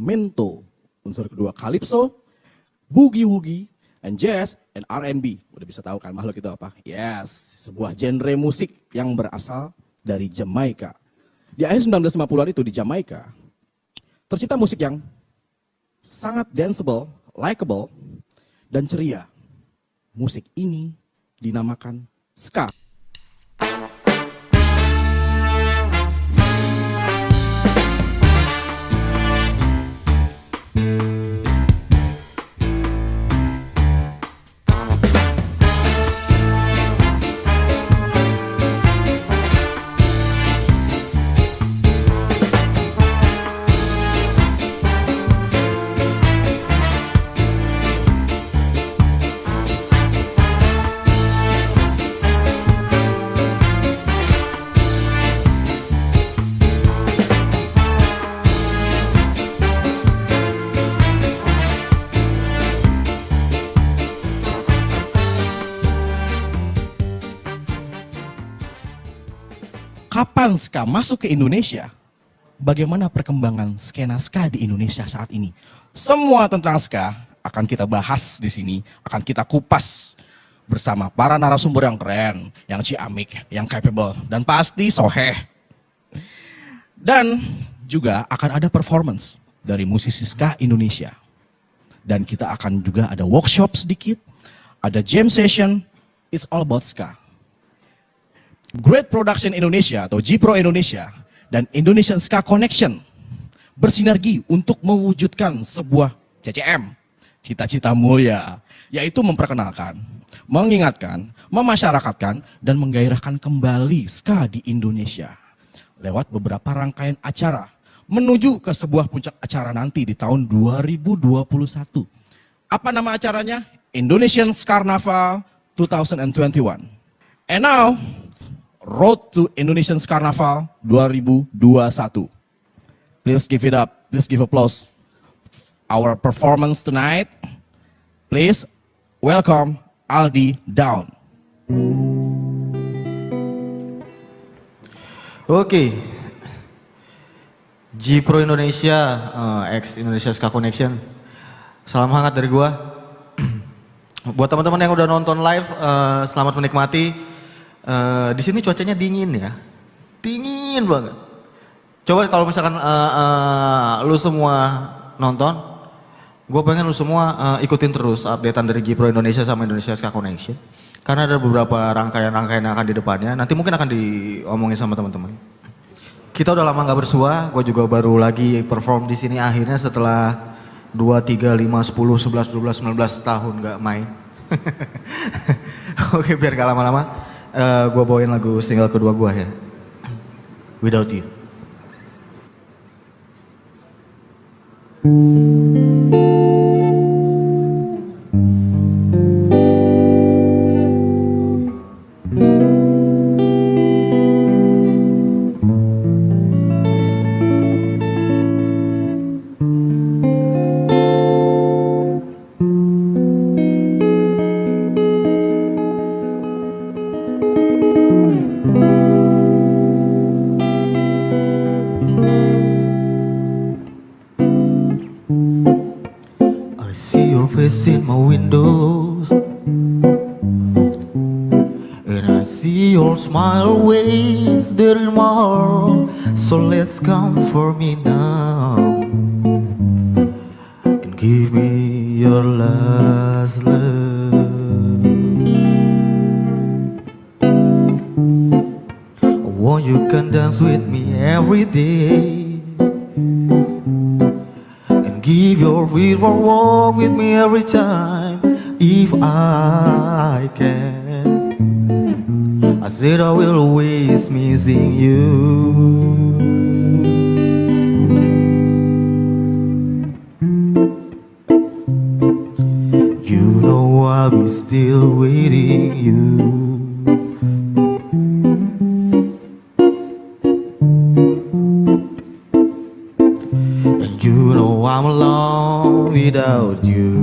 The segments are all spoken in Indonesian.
mento. Unsur kedua calypso, boogie-woogie, and jazz, and R&B. Udah bisa tahu kan makhluk itu apa? Yes, sebuah genre musik yang berasal dari Jamaika. Di akhir 1950-an itu di Jamaika, tercipta musik yang sangat danceable, likable, dan ceria. Musik ini dinamakan ska. Kapan ska masuk ke Indonesia? Bagaimana perkembangan skena ska di Indonesia saat ini? Semua tentang ska akan kita bahas di sini, akan kita kupas bersama para narasumber yang keren, yang ciamik, yang capable, dan pasti soheh. Dan juga akan ada performance dari musisi ska Indonesia. Dan kita akan juga ada workshop sedikit, ada jam session, it's all about ska. Great Production Indonesia atau G-Pro Indonesia dan Indonesian Ska Connection bersinergi untuk mewujudkan sebuah CCM, cita-cita mulia, yaitu memperkenalkan, mengingatkan, memasyarakatkan, dan menggairahkan kembali ska di Indonesia lewat beberapa rangkaian acara menuju ke sebuah puncak acara nanti di tahun 2021. Apa nama acaranya? Indonesian Carnaval 2021. And now, Road to Indonesian Carnaval 2021. Please give it up. Please give applause. Our performance tonight. Please welcome Aldi Daun. Oke. G-Pro Indonesia, ex Indonesia Ska Connection. Salam hangat dari gua. Buat teman-teman yang udah nonton live, selamat menikmati. Di sini cuacanya dingin ya, dingin banget. Coba kalau misalkan lu semua nonton, gue pengen lu semua ikutin terus updatean dari G-Pro Indonesia sama Indonesia Ska Connection. Karena ada beberapa rangkaian-rangkaian yang akan di depannya, nanti mungkin akan diomongin sama teman-teman. Kita udah lama gak bersua, gue juga baru lagi perform di sini akhirnya setelah 2, 3, 5, 10, 11, 12, 19 tahun gak main. Oke, biar gak lama-lama. Gue bawain lagu single kedua gue ya, Without You. In my windows, and I see your smile always there in my heart. So let's come for me now and give me your last love. I want you can dance with me every day. Give your river walk with me every time, if I can. I said I will always missing you. You know I'll be still waiting you. I'm alone without you.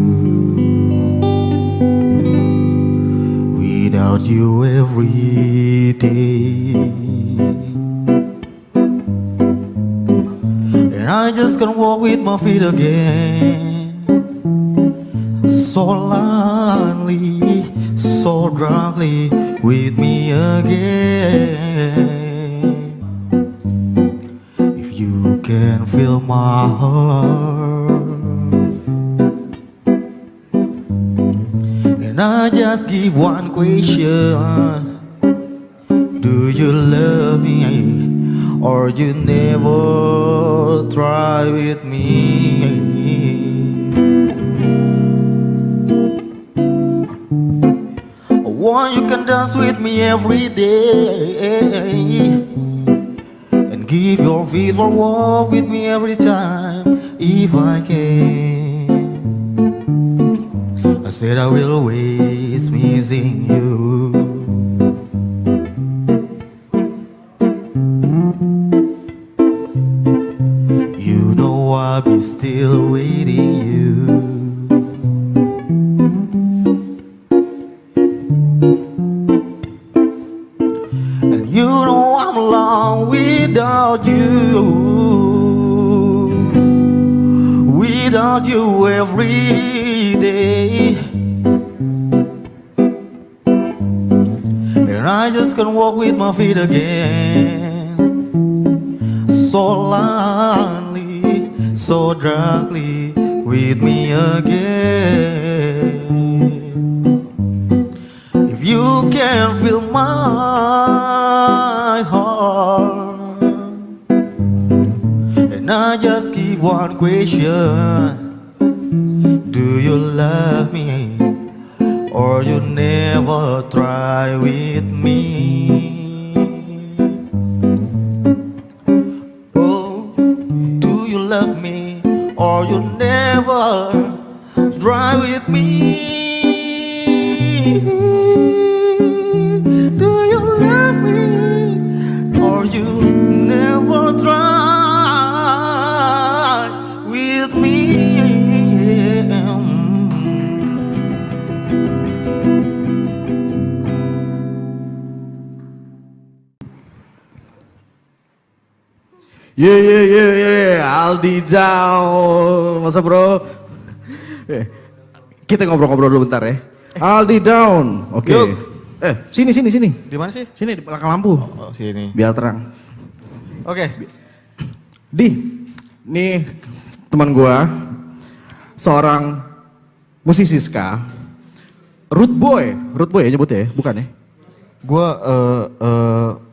Without you every day. And I I just can't walk with my feet again. So lonely, so drugly with me again. If you can feel my heart, and I just give one question: do you love me, or you never try with me? Want you can dance with me every day, and give your feet for walk with me every time if I can. I said I will always missing you. You know I'll be still waiting you. And you know I'm alone without you. Without you every day. And I just can't walk with my feet again. So lonely, so darkly with me again. If you can feel my heart, and I just give one question: do you love me, or you never try with me? Oh, do you love me, or you never try with me? Do you love me, or you never try with me? Aldi Down, masa bro? Kita ngobrol-ngobrol dulu bentar ya. Aldi Down, oke. Yuk. Sini. Di mana sih? Sini di belakang lampu, Oh, sini. biar terang. Oke. Nih teman gua, seorang musisi ska, Root Boy ya nyebutnya ya, bukan ya? Gua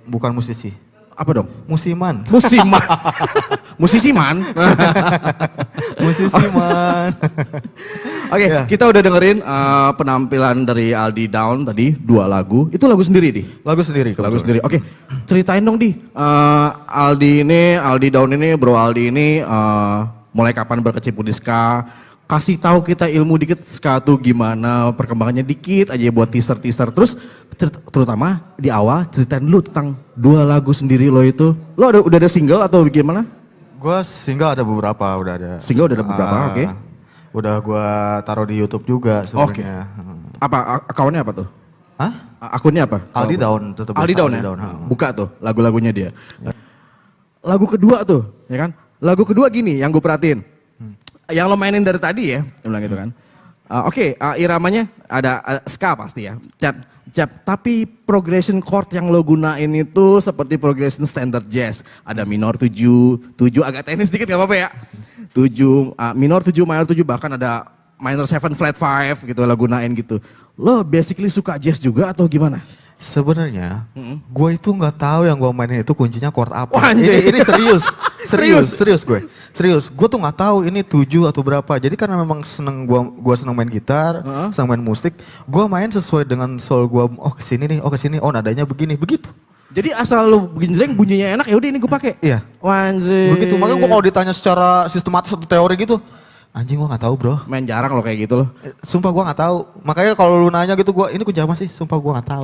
bukan musisi. Apa dong? Musiman. Musiman. Musisiman. Musiman. Oke, Ya. kita udah dengerin penampilan dari Aldi Down tadi, 2 lagu. Itu lagu sendiri, Di? Lagu sendiri. Lagu sendiri. Oke, ceritain dong, Di. Aldi Down ini, Bro Aldi ini mulai kapan berkecimpung di ska? Kasih tahu kita ilmu dikit ska tuh gimana, perkembangannya dikit aja buat teaser. Terus terutama di awal ceritain dulu tentang 2 lagu sendiri lo itu. Lo udah ada single atau gimana? Gua single ada beberapa, udah ada. Single udah ada beberapa, oke. Udah gua taruh di YouTube juga sebenarnya. Apa akunnya apa tuh? Hah? Akunnya apa? Aldi Down, tetap Aldi Down ya? Buka tuh lagu-lagunya dia. Lagu kedua tuh, ya kan? Lagu kedua gini yang gue perhatiin. Yang lo mainin dari tadi ya, dia bilang gitu kan. Oke, iramanya ada ska pasti ya. Cap, tapi progression chord yang lo gunain itu seperti progression standard jazz. Ada minor 7 agak teknis dikit gak apa-apa ya. 7, minor 7, minor 7, bahkan ada minor 7 flat 5 gitu lo gunain gitu. Lo basically suka jazz juga atau gimana? Sebenarnya, gue itu nggak tahu yang gue mainin itu kuncinya chord apa. Wah, anjir. Ini serius, Serius? Gue tuh nggak taу ini 7 atau berapa. Jadi karena memang gue seneng main gitar, seneng main musik, gue main sesuai dengan soul gue. Oh kesini nih, oh nadanya begini, begitu. Jadi asal lu genjreng bunyinya enak ya udah ini gue pakai. Iya. Wanjir. Begitu. Makanya gue kalau ditanya secara sistematis atau teori gitu, anjing gue nggak tahu bro. Main jarang lo kayak gitu loh. Sumpah gue nggak tahu. Makanya kalau lu nanya gitu gue, ini kunci apa sih? Sumpah gue nggak tahu.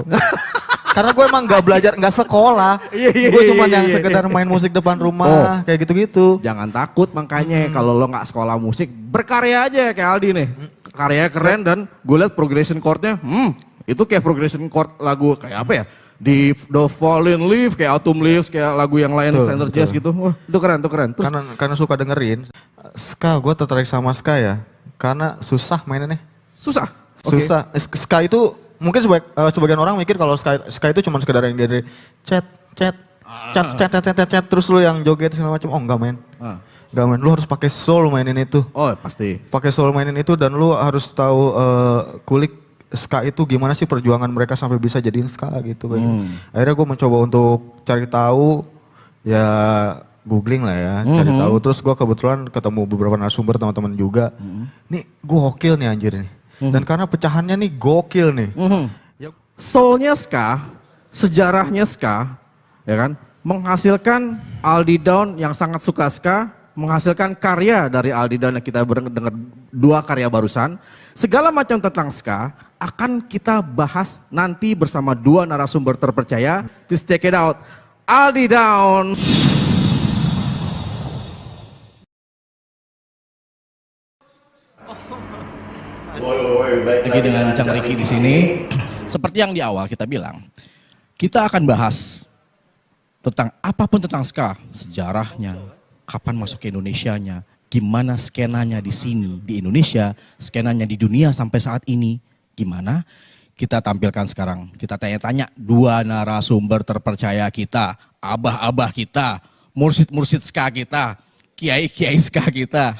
Karena gue emang nggak belajar, nggak sekolah. Gue cuma yang sekedar main musik depan rumah, kayak gitu-gitu. Jangan takut makanya kalau lo nggak sekolah musik, berkarya aja kayak Aldi nih. Karyanya keren dan gue liat progression chordnya, itu kayak progression chord lagu kayak apa ya? di The Fallen Leaf, kayak Autumn Leaves, kayak lagu yang lain Betul, standard betul. jazz gitu. Wah, itu keren, itu keren. Terus Karena suka dengerin ska, gue tertarik sama ska ya. Karena susah mainannya. susah. Oke. Susah. Ska itu mungkin sebagian orang mikir kalau ska itu cuma sekedar yang dari chat, terus lu yang joget segala macam. Oh enggak men. Ah. Enggak men, lu harus pakai soul mainin itu. Oh, pasti. Pakai soul mainin itu dan lu harus tahu kulik ska itu gimana sih perjuangan mereka sampai bisa jadiin ska gitu kayak. Akhirnya gue mencoba untuk cari tahu, ya googling lah ya, cari tahu. Terus gue kebetulan ketemu beberapa narasumber teman-teman juga. Nih gokil nih anjir nih. Dan karena pecahannya nih gokil nih. Ya, Soulnya ska, sejarahnya ska, ya kan, menghasilkan Aldi Daun yang sangat suka ska, menghasilkan karya dari Aldi Daun yang kita dengar dua karya barusan. Segala macam tentang ska akan kita bahas nanti bersama dua narasumber terpercaya. Just check it out. Aldi Daun. Lagi dengan Cang Riki di sini. Seperti yang di awal kita bilang, kita akan bahas tentang apapun tentang ska, sejarahnya, kapan masuk ke Indonesianya, gimana skenanya di sini di Indonesia, skenanya di dunia sampai saat ini, gimana? Kita tampilkan sekarang. Kita tanya-tanya dua narasumber terpercaya kita, abah-abah kita, mursid-mursid ska kita, kiai-kiai ska kita.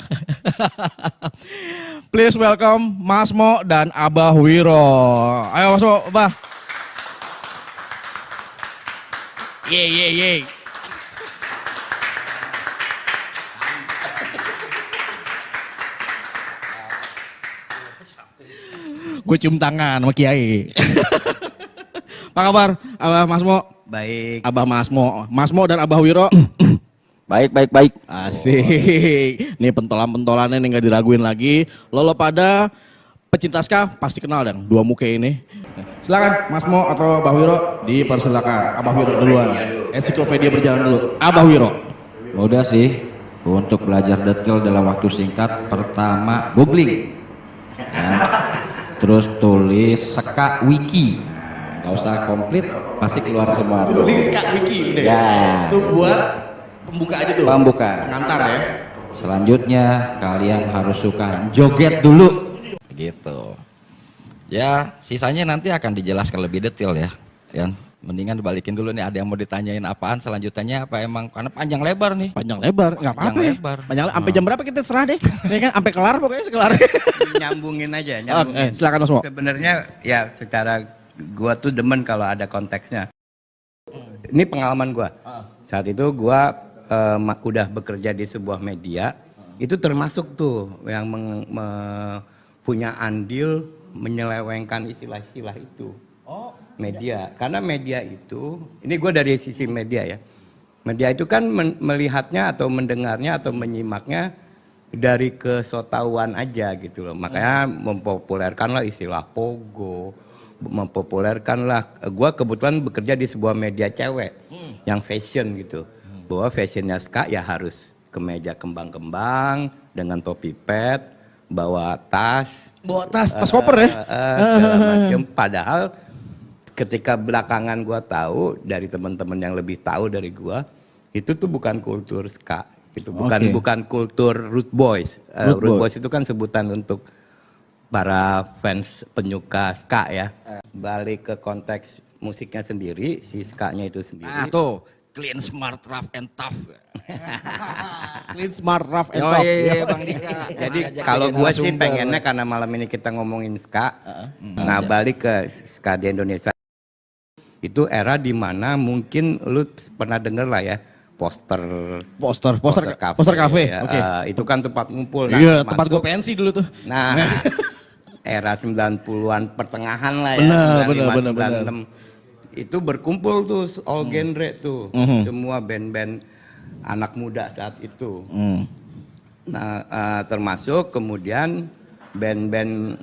Please welcome Mas Mo dan Abah Wiro. Ayo Mas Mo, Abah. Ye. Gue cium tangan sama Kiai. Apa kabar Abah Mas Mo? Baik. Abah Mas Mo dan Abah Wiro. Baik. Asik. Nih pentolan-pentolannya nih nggak diraguin lagi. Lolo pada pecinta ska pasti kenal dong dua muka ini. Silakan Mas Mo atau Abah Wiro dipersilakan. Abah Wiro duluan. Ensiklopedia berjalan dulu. Abah Wiro. Mudah sih untuk belajar detail dalam waktu singkat. Pertama googling. Ya. Terus tulis ska wiki. Gak usah komplit, pasti keluar semua. Tulis Ska Wiki udah. Ya. Itu buat pembuka aja tuh. Pembuka. Pengantar ya. Selanjutnya kalian harus suka joget dulu. Gitu. Ya sisanya nanti akan dijelaskan lebih detail ya. Yang mendingan dibalikin dulu nih, ada yang mau ditanyain apaan selanjutnya apa emang karena panjang lebar nih. Panjang lebar, nggak apa-apa. Panjang Ya. lebar. Panjang sampai jam berapa kita serah deh. Ya kan, sampai kelar pokoknya sekelar. Nyambungin aja, Oke, nyambungin. silakan Mas Mo. Sebenarnya ya secara gua tuh demen kalau ada konteksnya. Ini pengalaman gua. Saat itu gua udah bekerja di sebuah media, itu termasuk tuh yang punya andil menyelewengkan istilah-istilah itu. Media, karena media itu, ini gue dari sisi media ya. Media itu kan melihatnya atau mendengarnya atau menyimaknya dari kesotauan aja gitu loh. Makanya mempopulerkanlah istilah pogo, mempopulerkanlah. Gue kebetulan bekerja di sebuah media cewek yang fashion gitu. Bahwa fashionnya ska ya harus kemeja kembang-kembang dengan topi pet, bawa tas. Bawa tas koper ya. Segala macam. Padahal ketika belakangan gua tahu dari teman-teman yang lebih tahu dari gua, itu tuh bukan kultur ska, itu bukan kultur root boys. Root boys itu kan sebutan untuk para fans penyuka ska ya. Balik ke konteks musiknya sendiri, si ska-nya itu sendiri. Nah tuh, clean, smart, rough, and tough. Clean, smart, rough, and Oh tough. iya, Bang Dika. Jadi Ajak kalau jadi gue sih narasumber. pengennya karena malam ini kita ngomongin ska, nah balik ke ska di Indonesia. Itu era dimana mungkin lu pernah denger lah ya, poster kafe. ya, Oke. itu kan tempat ngumpul. Iya, tempat masuk. gue pensi dulu tuh. Nah, era 90-an pertengahan lah ya. Benar. 96. Itu berkumpul tuh all genre tuh. Semua band-band anak muda saat itu. Nah, termasuk kemudian band-band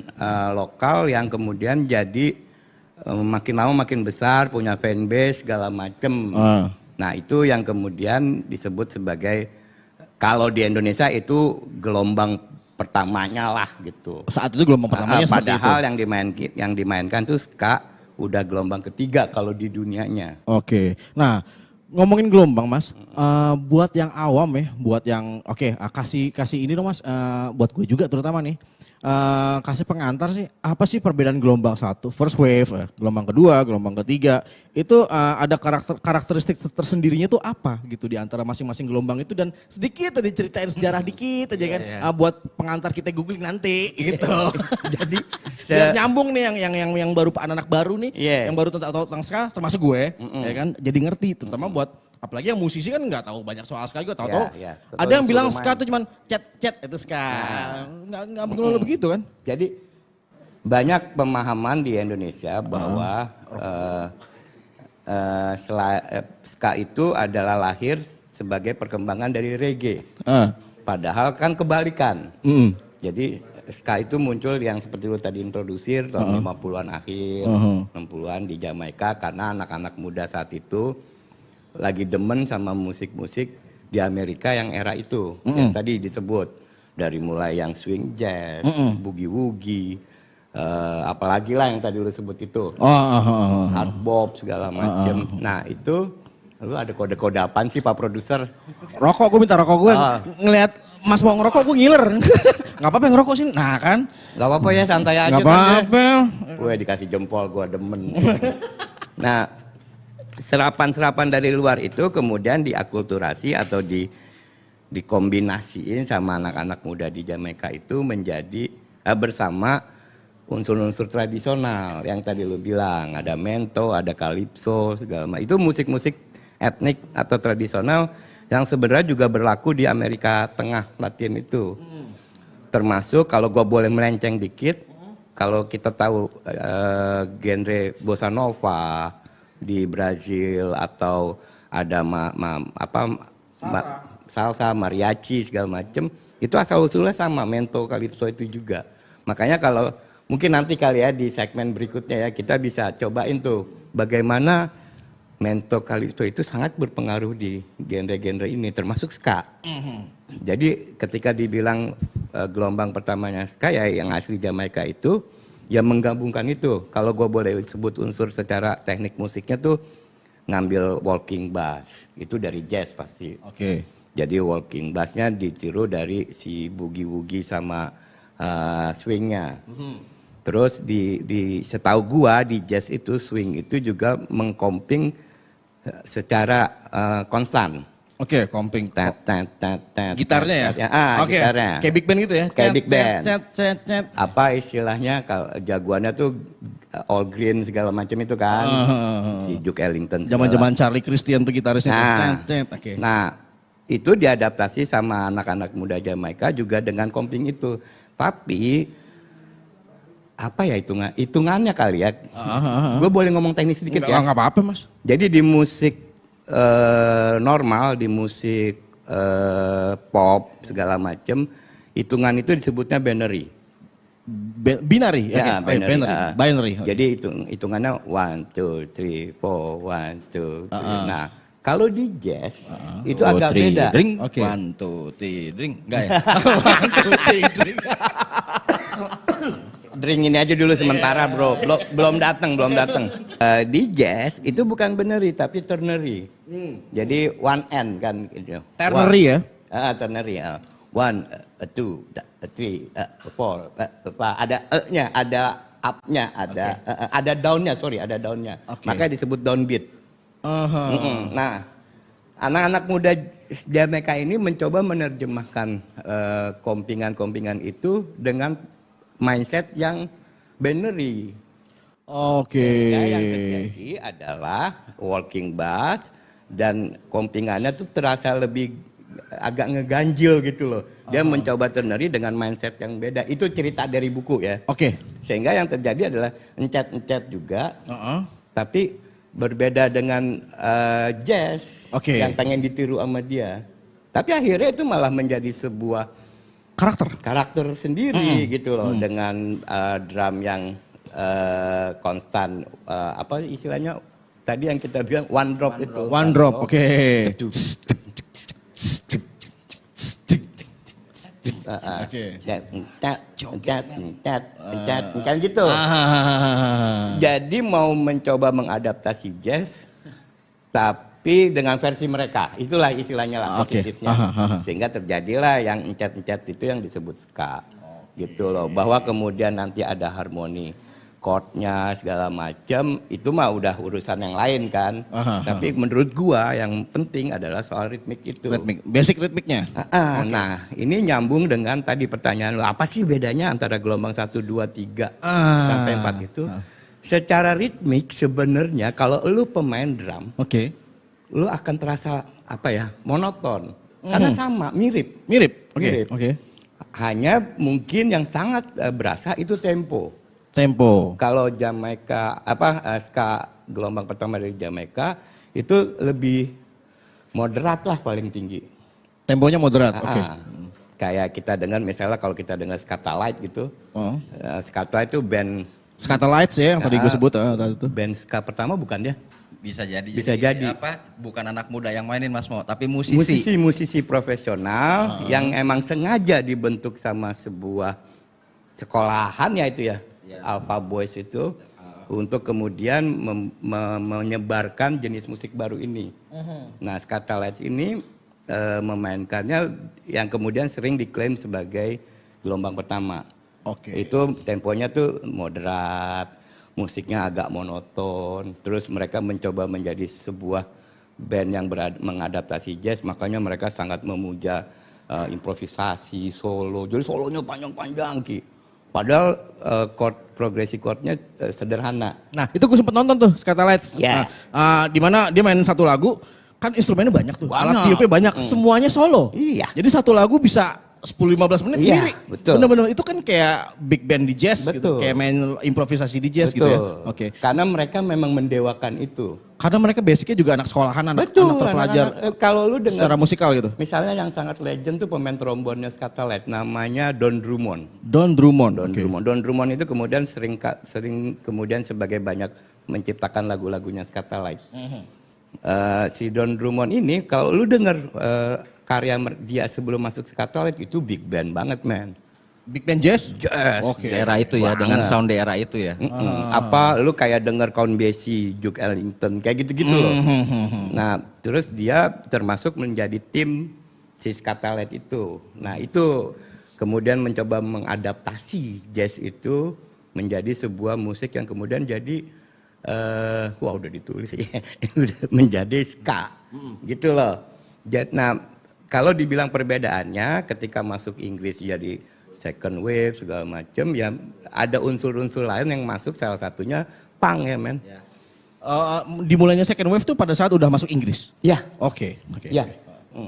lokal yang kemudian jadi makin lama makin besar, punya fanbase segala macem. Nah itu yang kemudian disebut sebagai, kalau di Indonesia itu gelombang pertamanya lah gitu. Saat itu gelombang pertamanya seperti itu. Padahal yang dimainkan tuh ska udah gelombang ketiga kalau di dunianya. Oke. Nah, ngomongin gelombang, Mas. Buat yang awam ya, buat yang kasih ini dong, Mas. Buat gue juga terutama nih. Kasih pengantar sih, apa sih perbedaan gelombang satu, first wave, gelombang kedua, gelombang ketiga, itu ada karakteristik tersendirinya tuh apa gitu di antara masing-masing gelombang itu, dan sedikit tadi ceritain sejarah dikit aja kan, buat pengantar kita googling nanti gitu. Jadi biar nyambung nih yang baru anak-anak baru nih, Iya. yang baru tahu tentang ska, termasuk gue, ya kan, jadi ngerti, terutama buat apalagi yang musisi kan nggak tahu banyak soal ska juga, tahu-tahu Ya, ada yang bilang suruh ska main. tuh cuman cet itu ska, nggak begitu begitu kan? Jadi banyak pemahaman di Indonesia bahwa ska itu adalah lahir sebagai perkembangan dari reggae. Padahal kan kebalikan. Jadi ska itu muncul yang seperti lu tadi introdusir tahun 50-an akhir, 60-an di Jamaika, karena anak-anak muda saat itu lagi demen sama musik-musik di Amerika yang era itu. Yang tadi disebut. Dari mulai yang swing jazz, boogie-woogie, apalagi lah yang tadi lu sebut itu. Hard bop segala macem. Nah itu, lu ada kode-kode apaan sih Pak Produser? Rokok, gue minta rokok gue. Ngelihat Mas mau ngerokok gue ngiler. Gak apa-apa ngerokok sih. Nah kan. Gak apa-apa ya, santai aja. Gak apa-apa. Gue dikasih jempol, gue demen. Nah, serapan-serapan dari luar itu kemudian diakulturasi atau dikombinasiin sama anak-anak muda di Jamaika itu menjadi bersama unsur-unsur tradisional yang tadi lu bilang, ada mento, ada calypso, segala macam. Itu musik-musik etnik atau tradisional yang sebenarnya juga berlaku di Amerika Tengah, Latin itu. Termasuk kalau gua boleh melenceng dikit, kalau kita tahu genre bossa nova di Brazil atau ada salsa, mariachi segala macem, itu asal usulnya sama, mento, calypso itu juga. Makanya kalau mungkin nanti kali ya di segmen berikutnya ya kita bisa cobain tuh bagaimana mento, calypso itu sangat berpengaruh di genre-genre ini termasuk ska. Jadi ketika dibilang gelombang pertamanya ska ya yang asli Jamaika itu ya menggabungkan itu. Kalau gue boleh sebut unsur secara teknik musiknya tuh ngambil walking bass, itu dari jazz pasti. Oke. Jadi walking bassnya ditiru dari si boogie-woogie sama swingnya. Terus di setahu gua di jazz itu swing itu juga mengkomping secara konstan. Oke, komping. Tet. Gitarnya ya? Oke, Gitarnya. kayak big band gitu ya? Kayak big band. Cet. Apa istilahnya kalau jagoannya tuh all green segala macam itu kan. Si Duke Ellington. Zaman-zaman Charlie Christian tuh gitarisnya. Oke. Nah, itu diadaptasi sama anak-anak muda Jamaika juga dengan komping itu. Tapi apa ya hitungannya kali ya. Gue boleh ngomong teknis sedikit ya. Enggak apa-apa, Mas. Jadi di musik normal, di musik pop segala macam, hitungan itu disebutnya binary. Binary Ya, binary. Jadi hitungannya 1, 2, 3, 4, 1, 2, 3. Nah, kalau di jazz itu agak beda. Drink, Oke. 1, 2, 3, drink. Enggak ya? Drink ini aja dulu sementara bro, belum datang. Di jazz itu bukan binary tapi ternary. Jadi one and kan gitu. Ternary ya? Ternary. 1, 2, 3, 4. Ada e-nya, ada up-nya, ada down-nya, ada down-nya. Oke. Makanya disebut downbeat. Nah, anak-anak muda Jamaika ini mencoba menerjemahkan kompingan-kompingan itu dengan mindset yang binary. Oke. Sehingga yang terjadi adalah walking bass dan kompingannya tuh terasa lebih agak ngeganjil gitu loh. Dia mencoba ternary dengan mindset yang beda. Itu cerita dari buku ya. Oke. Sehingga yang terjadi adalah encet-encet juga. Tapi berbeda dengan jazz Oke. yang pengen ditiru sama dia. Tapi akhirnya itu malah menjadi sebuah karakter sendiri gitu loh, dengan drum yang konstan, apa istilahnya tadi yang kita bilang one drop. One drop, oke. Oke. Kan gitu. Ah. Jadi mau mencoba mengadaptasi jazz, tapi dengan versi mereka. Itulah istilahnya lah Oke. positifnya. Sehingga terjadilah yang encet-encet itu yang disebut ska. Gitu loh. Bahwa kemudian nanti ada harmoni chordnya segala macam, itu mah udah urusan yang lain kan. Tapi menurut gua yang penting adalah soal ritmik itu. Ritmik, basic ritmiknya. Nah, ini nyambung dengan tadi pertanyaan lo, apa sih bedanya antara gelombang 1, 2, 3 sampai 4 itu? Secara ritmik sebenarnya kalau lu pemain drum, Oke. lu akan terasa apa ya? Monoton. Karena sama, mirip. Mirip. Oke. Mirip. Oke. Hanya mungkin yang sangat berasa itu tempo. Tempo. Kalau Jamaika ska gelombang pertama dari Jamaika itu lebih moderat lah paling tinggi. Temponya moderat. Oke. Kayak kita dengar misalnya kalau kita dengar Skatalight gitu. Skatalight itu band Skatalites ya yang tadi gue sebut tadi itu. band ska pertama bukan dia? Bisa jadi. Bisa jadi. Bukan anak muda yang mainin Mas Mo, tapi musisi. Musisi profesional yang emang sengaja dibentuk sama sebuah sekolahan ya itu ya. Alpha Boys itu untuk kemudian menyebarkan jenis musik baru ini. Nah, Skatalites ini memainkannya yang kemudian sering diklaim sebagai gelombang pertama. Oke. Itu temponya tuh moderat, musiknya agak monoton. Terus mereka mencoba menjadi sebuah band yang mengadaptasi jazz, makanya mereka sangat memuja improvisasi, solo. Jadi solonya panjang-panjang Ki. Padahal progresi chordnya sederhana. Nah itu gue sempet nonton tuh Skatalites. Ya. Di mana dia main satu lagu, kan instrumennya banyak tuh. Alat Banyak. tiupnya banyak, semuanya solo. Iya. Jadi satu lagu bisa 10-15 menit Iya, sendiri. betul. Bener-bener itu kan kayak big band di jazz gitu. Betul. Kayak main improvisasi di jazz gitu ya. Oke. Karena mereka memang mendewakan itu. Karena mereka basicnya juga anak sekolahan, anak Betul. terpelajar Kalau lu dengar secara musikal gitu. misalnya yang sangat legend tuh pemain trombonnya Skatalites namanya Don Drummond. Don Drummond. Don Oke. Drummond. Don Drummond itu kemudian sering kemudian sebagai banyak menciptakan lagu-lagunya Skatalites. Si Don Drummond ini kalau lu dengar karya dia sebelum masuk Skatalites itu big band banget man. Big band jazz? Jazz. Oke. Era itu ya, dengan sound daerah itu ya. Apa lu kayak denger Count Basie, Duke Ellington kayak gitu-gitu loh. Nah, terus dia termasuk menjadi tim si Skatalites itu. Nah, itu kemudian mencoba mengadaptasi jazz itu menjadi sebuah musik yang kemudian jadi wah udah ditulis ya, udah menjadi ska. Gitu loh. Nah, kalau dibilang perbedaannya ketika masuk Inggris jadi second wave segala macam ya ada unsur-unsur lain yang masuk, salah satunya punk ya men. Dimulainya second wave tuh pada saat udah masuk Inggris. Ya. Oke. Oke. Ya.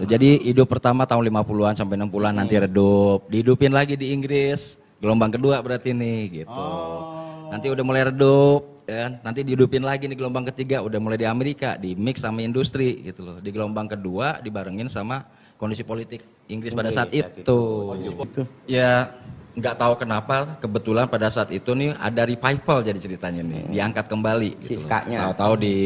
Jadi hidup pertama tahun 50-an sampai 60-an nanti redup, dihidupin lagi di Inggris. Gelombang kedua berarti nih gitu. Nanti udah mulai redup ya, nanti dihidupin lagi nih gelombang ketiga udah mulai di Amerika, di mix sama industri gitu loh. Di gelombang kedua dibarengin sama kondisi politik Inggris pada saat itu. Ya nggak tahu kenapa kebetulan pada saat itu nih ada revival jadi ceritanya nih, diangkat kembali Si gitu loh. ska-nya. Tahu-tahu di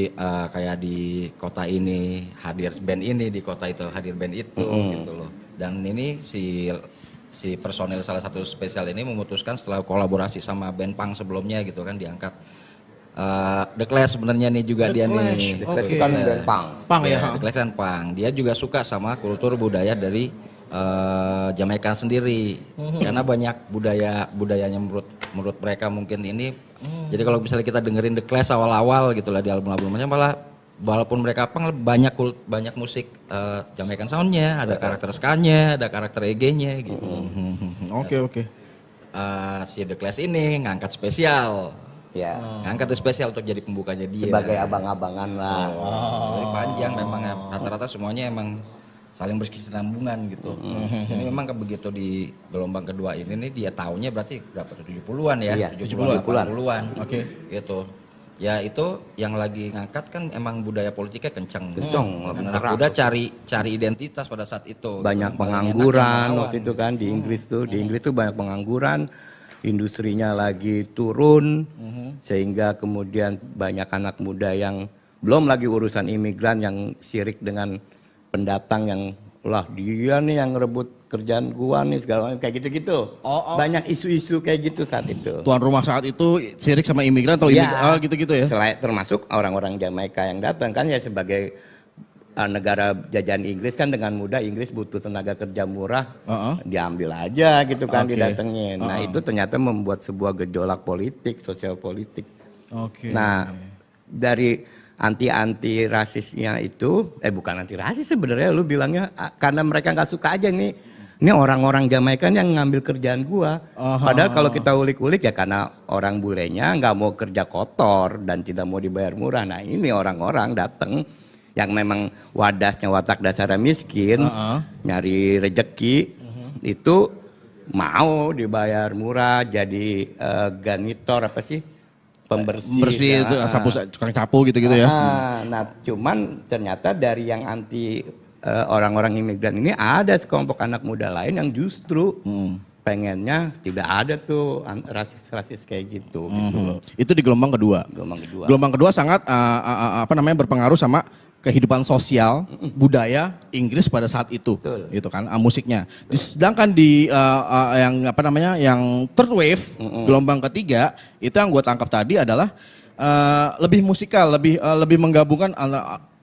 kayak di kota ini hadir band ini, di kota itu hadir band itu gitu loh. Dan ini si personel salah satu spesial ini memutuskan setelah kolaborasi sama band punk sebelumnya gitu kan diangkat. The Clash sebenarnya nih juga dia nih. The Clash kan band punk. Punk ya. The Clash kan punk. Dia juga suka sama kultur budaya dari Jamaika sendiri. Karena banyak budayanya menurut mereka mungkin ini. Jadi kalau misalnya kita dengerin The Clash awal-awal gitu lah di album-albumnya malah walaupun mereka punk banyak musik Jamaican soundnya, ada karakter ska-nya, ada karakter reggae-nya gitu. Oke. Si The Clash ini ngangkat spesial. Ya. Ngangkat spesial untuk jadi pembukanya dia. Sebagai abang-abangan lah. Jadi panjang memang ya, rata-rata semuanya emang saling berkesinambungan gitu. Jadi memang begitu di gelombang kedua ini nih dia tahunnya berarti berapa 70-an ya, Iya, 70-an 80-an. Oke. Gitu. Ya itu yang lagi ngangkat kan emang budaya politiknya kenceng. Anak keras. muda cari identitas pada saat itu. Banyak gitu. Paling pengangguran enak waktu itu kan di Inggris tuh. Di Inggris tuh banyak pengangguran. Industrinya lagi turun. Sehingga kemudian banyak anak muda yang belum lagi urusan imigran yang sirik dengan pendatang yang lah dia nih yang ngerebut kerjaan gua nih segala macam kayak gitu-gitu. Banyak isu-isu kayak gitu saat itu. Tuan rumah saat itu sirik sama imigran atau gitu-gitu ya? Selain termasuk orang-orang Jamaika yang datang kan ya sebagai negara jajahan Inggris kan dengan mudah Inggris butuh tenaga kerja murah, diambil aja gitu kan, didatengin. Nah itu ternyata membuat sebuah gejolak politik, sosial politik. Nah dari anti rasisnya itu, bukan anti rasis sebenarnya lu bilangnya, karena mereka nggak suka aja nih. Ini orang-orang Jamaika yang ngambil kerjaan gua. Padahal kalau kita ulik-ulik ya karena orang bulenya nggak mau kerja kotor dan tidak mau dibayar murah. Nah ini orang-orang datang yang memang wadahnya watak dasarnya miskin, nyari rejeki, itu mau dibayar murah jadi ganitor apa sih? Pembersih itu tukang sapu gitu-gitu ya. Nah cuman ternyata dari yang anti orang-orang imigran ini ada sekelompok anak muda lain yang justru pengennya tidak ada tuh rasis-rasis kayak gitu. Gitu loh. Itu di gelombang kedua. Gelombang kedua sangat berpengaruh sama kehidupan sosial budaya Inggris pada saat itu. Betul. Gitu kan, musiknya. Sedangkan di yang third wave, gelombang ketiga, itu yang gue tangkap tadi adalah lebih musikal, lebih menggabungkan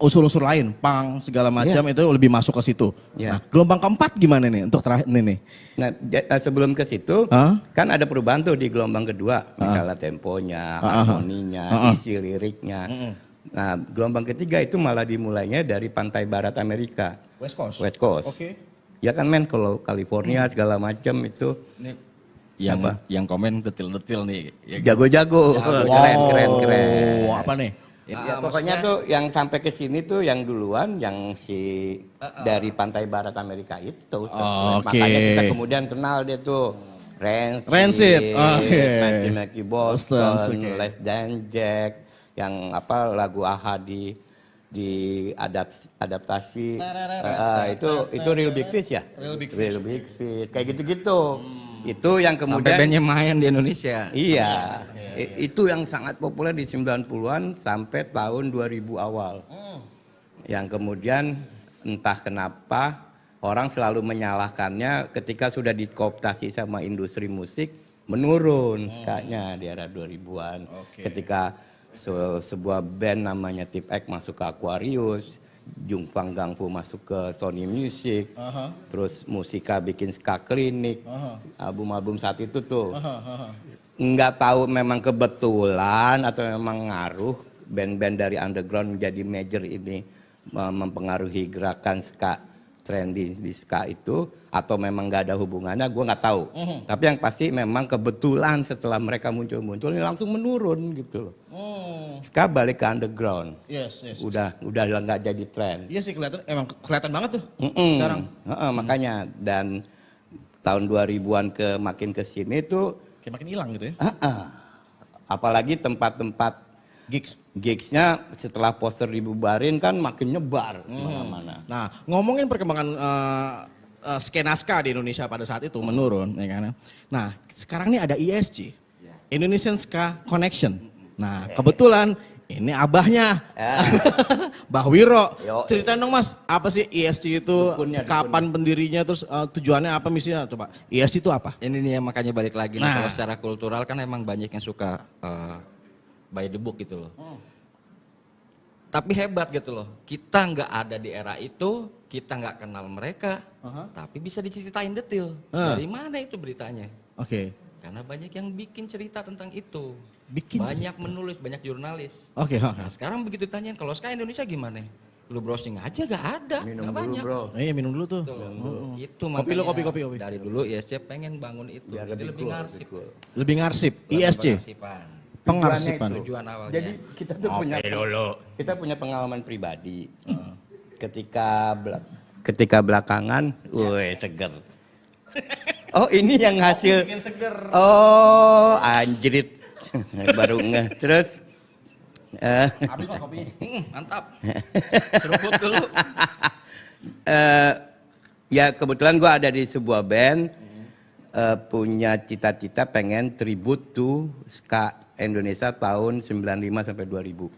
unsur-unsur lain, punk segala macam itu lebih masuk ke situ. Nah, gelombang keempat gimana nih untuk terakhir ini nih? Nah, sebelum ke situ kan ada perubahan tuh di gelombang kedua, misalnya temponya, harmoninya, isi liriknya. Nah, gelombang ketiga itu malah dimulainya dari pantai barat Amerika. West Coast. Oke. Ya kan men, kalau California segala macam itu. Yang komen detil-detil nih. Jago-jago. Keren. Apa nih? Ya, pokoknya tuh yang sampai ke sini tuh yang duluan yang si dari pantai barat Amerika itu. Makanya kita kemudian kenal dia tuh. Rancid, Nike Boston, Les Dan Jack, yang lagu AHA adaptasi itu Real Big Fish ya? Real Big Fish kayak gitu-gitu. Itu yang kemudian sampai bandnya main di Indonesia. Iya. Itu yang sangat populer di 90-an sampai tahun 2000 awal. Yang kemudian entah kenapa orang selalu menyalahkannya ketika sudah dikooptasi sama industri musik menurun skanya di era 2000-an. Ketika sebuah band namanya Tip X masuk ke Aquarius, Jung Fang Gang Fu masuk ke Sony Music, terus Musika bikin Ska Klinik, album-album saat itu tuh. Nggak tahu memang kebetulan atau memang ngaruh band-band dari underground menjadi major ini mempengaruhi gerakan ska, tren di ska itu, atau memang nggak ada hubungannya, gue nggak tahu. Tapi yang pasti memang kebetulan setelah mereka muncul ini langsung menurun gitu loh. Ska balik ke underground. Yes. Udah nggak jadi tren. Iya sih kelihatan banget tuh sekarang. Makanya dan tahun 2000-an makin ke sini tuh kayak makin hilang gitu ya. Apalagi tempat-tempat gigsnya setelah poster dibubarin kan makin nyebar kemana-mana. Nah, ngomongin perkembangan skena ska di Indonesia pada saat itu menurun, ya kan? Nah, sekarang ini ada ISC, Indonesian Ska Connection. Nah, kebetulan ini abahnya, Mbah Wiro. Ceritain dong Mas, apa sih ISC itu? Kapan pendirinya? Terus tujuannya apa, misinya? Coba, ISC itu apa? Ini nih yang makanya balik lagi. Nah, kalau secara kultural kan emang banyak yang suka by the book gitu loh. Tapi hebat gitu loh. Kita nggak ada di era itu, kita nggak kenal mereka, tapi bisa diceritain detail. Dari mana itu beritanya? Karena banyak yang bikin cerita tentang itu. Banyak menulis, banyak jurnalis. Nah, sekarang begitu ditanyain, kalau ska Indonesia gimana? Lu browsing aja nggak ada, nggak banyak. Bro. Iya minum dulu tuh. Itu makanya kopi. dari dulu ISC pengen bangun itu. Biar jadi lebih cool, ngarsip. Lebih ngarsip, ISC. Pengarsipan. Tujuan awalnya. Jadi kita tuh punya pengalaman pribadi. Ketika belakangan, seger. Oh ini yang hasil. Bikin seger. Oh anjrit. Baru ngeh. Terus. Habis Pak kopinya. Mantap. Seruput dulu. Ya kebetulan gue ada di sebuah band. Punya cita-cita pengen tribute to ska Indonesia tahun 95 sampai 2000.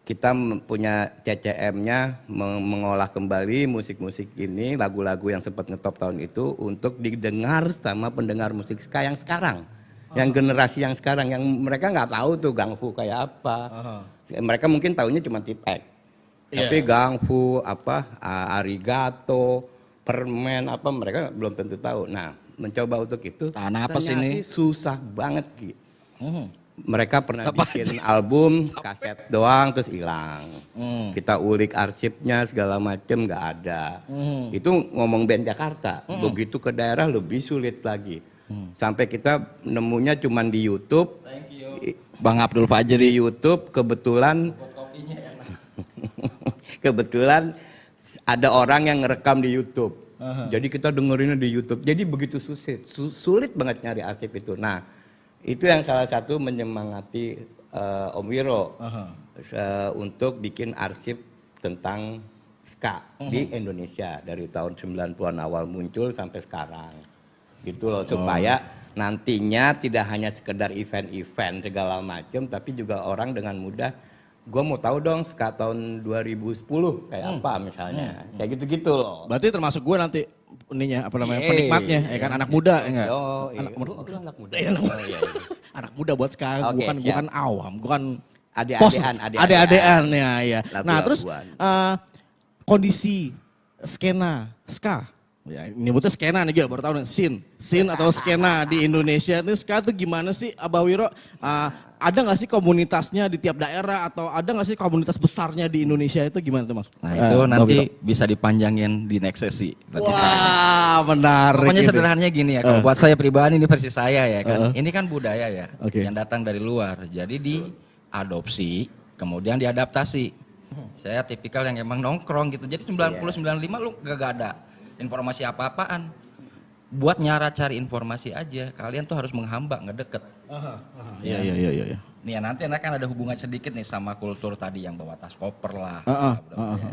kita punya CCM-nya mengolah kembali musik-musik ini, lagu-lagu yang sempat ngetop tahun itu untuk didengar sama pendengar musik ska yang sekarang. Yang generasi yang sekarang, yang mereka nggak tahu tuh Gangfu kayak apa. Mereka mungkin tahunya cuma Tipek. Tapi Gangfu, Arigato, Permen, mereka belum tentu tahu. Nah, mencoba untuk itu, Tahan napas ini. susah banget, Ki. Mereka pernah bikin album, kaset doang terus hilang. Kita ulik arsipnya segala macem nggak ada. Itu ngomong band Jakarta. Begitu ke daerah lebih sulit lagi. Sampai kita nemunya cuman di YouTube. Bang Abdul Fajri. Di YouTube kebetulan kebetulan ada orang yang ngerekam di YouTube. Jadi kita dengerinnya di YouTube. Jadi begitu sulit banget nyari arsip itu. Nah, itu yang salah satu menyemangati Om Wiro untuk bikin arsip tentang ska di Indonesia dari tahun 90-an awal muncul sampai sekarang. Gitu loh, supaya nantinya tidak hanya sekedar event-event segala macam, tapi juga orang dengan mudah, gue mau tahu dong ska tahun 2010 kayak apa misalnya, kayak gitu-gitu loh. Berarti termasuk gue nanti penikmatnya, ya kan, anak muda, enggak? Anak muda. Anak muda. Anak muda buat sekarang, bukan awam, bukan ade-adean ya. Nah, terus kondisi skena ska, ya nyebutnya skena nih, baru tahu nih, scene atau skena di Indonesia ini ska tuh gimana sih, Abah Wiro? Ada nggak sih komunitasnya di tiap daerah, atau ada nggak sih komunitas besarnya di Indonesia itu, gimana tuh Mas? Nah itu nanti bisa dipanjangin di next sesi. Wah, menarik. Pokoknya ini. sederhananya gini ya, kalau buat saya pribadi ini versi saya ya kan. Ini kan budaya ya, yang datang dari luar. Jadi diadopsi, kemudian diadaptasi. Saya tipikal yang emang nongkrong gitu. Jadi 90-95 lu gak ada informasi apa-apaan. Buat nyara cari informasi aja, kalian tuh harus menghamba, nggak deket. Iya. Nih ya, nanti kan ada hubungan sedikit nih sama kultur tadi yang bawa tas koper lah.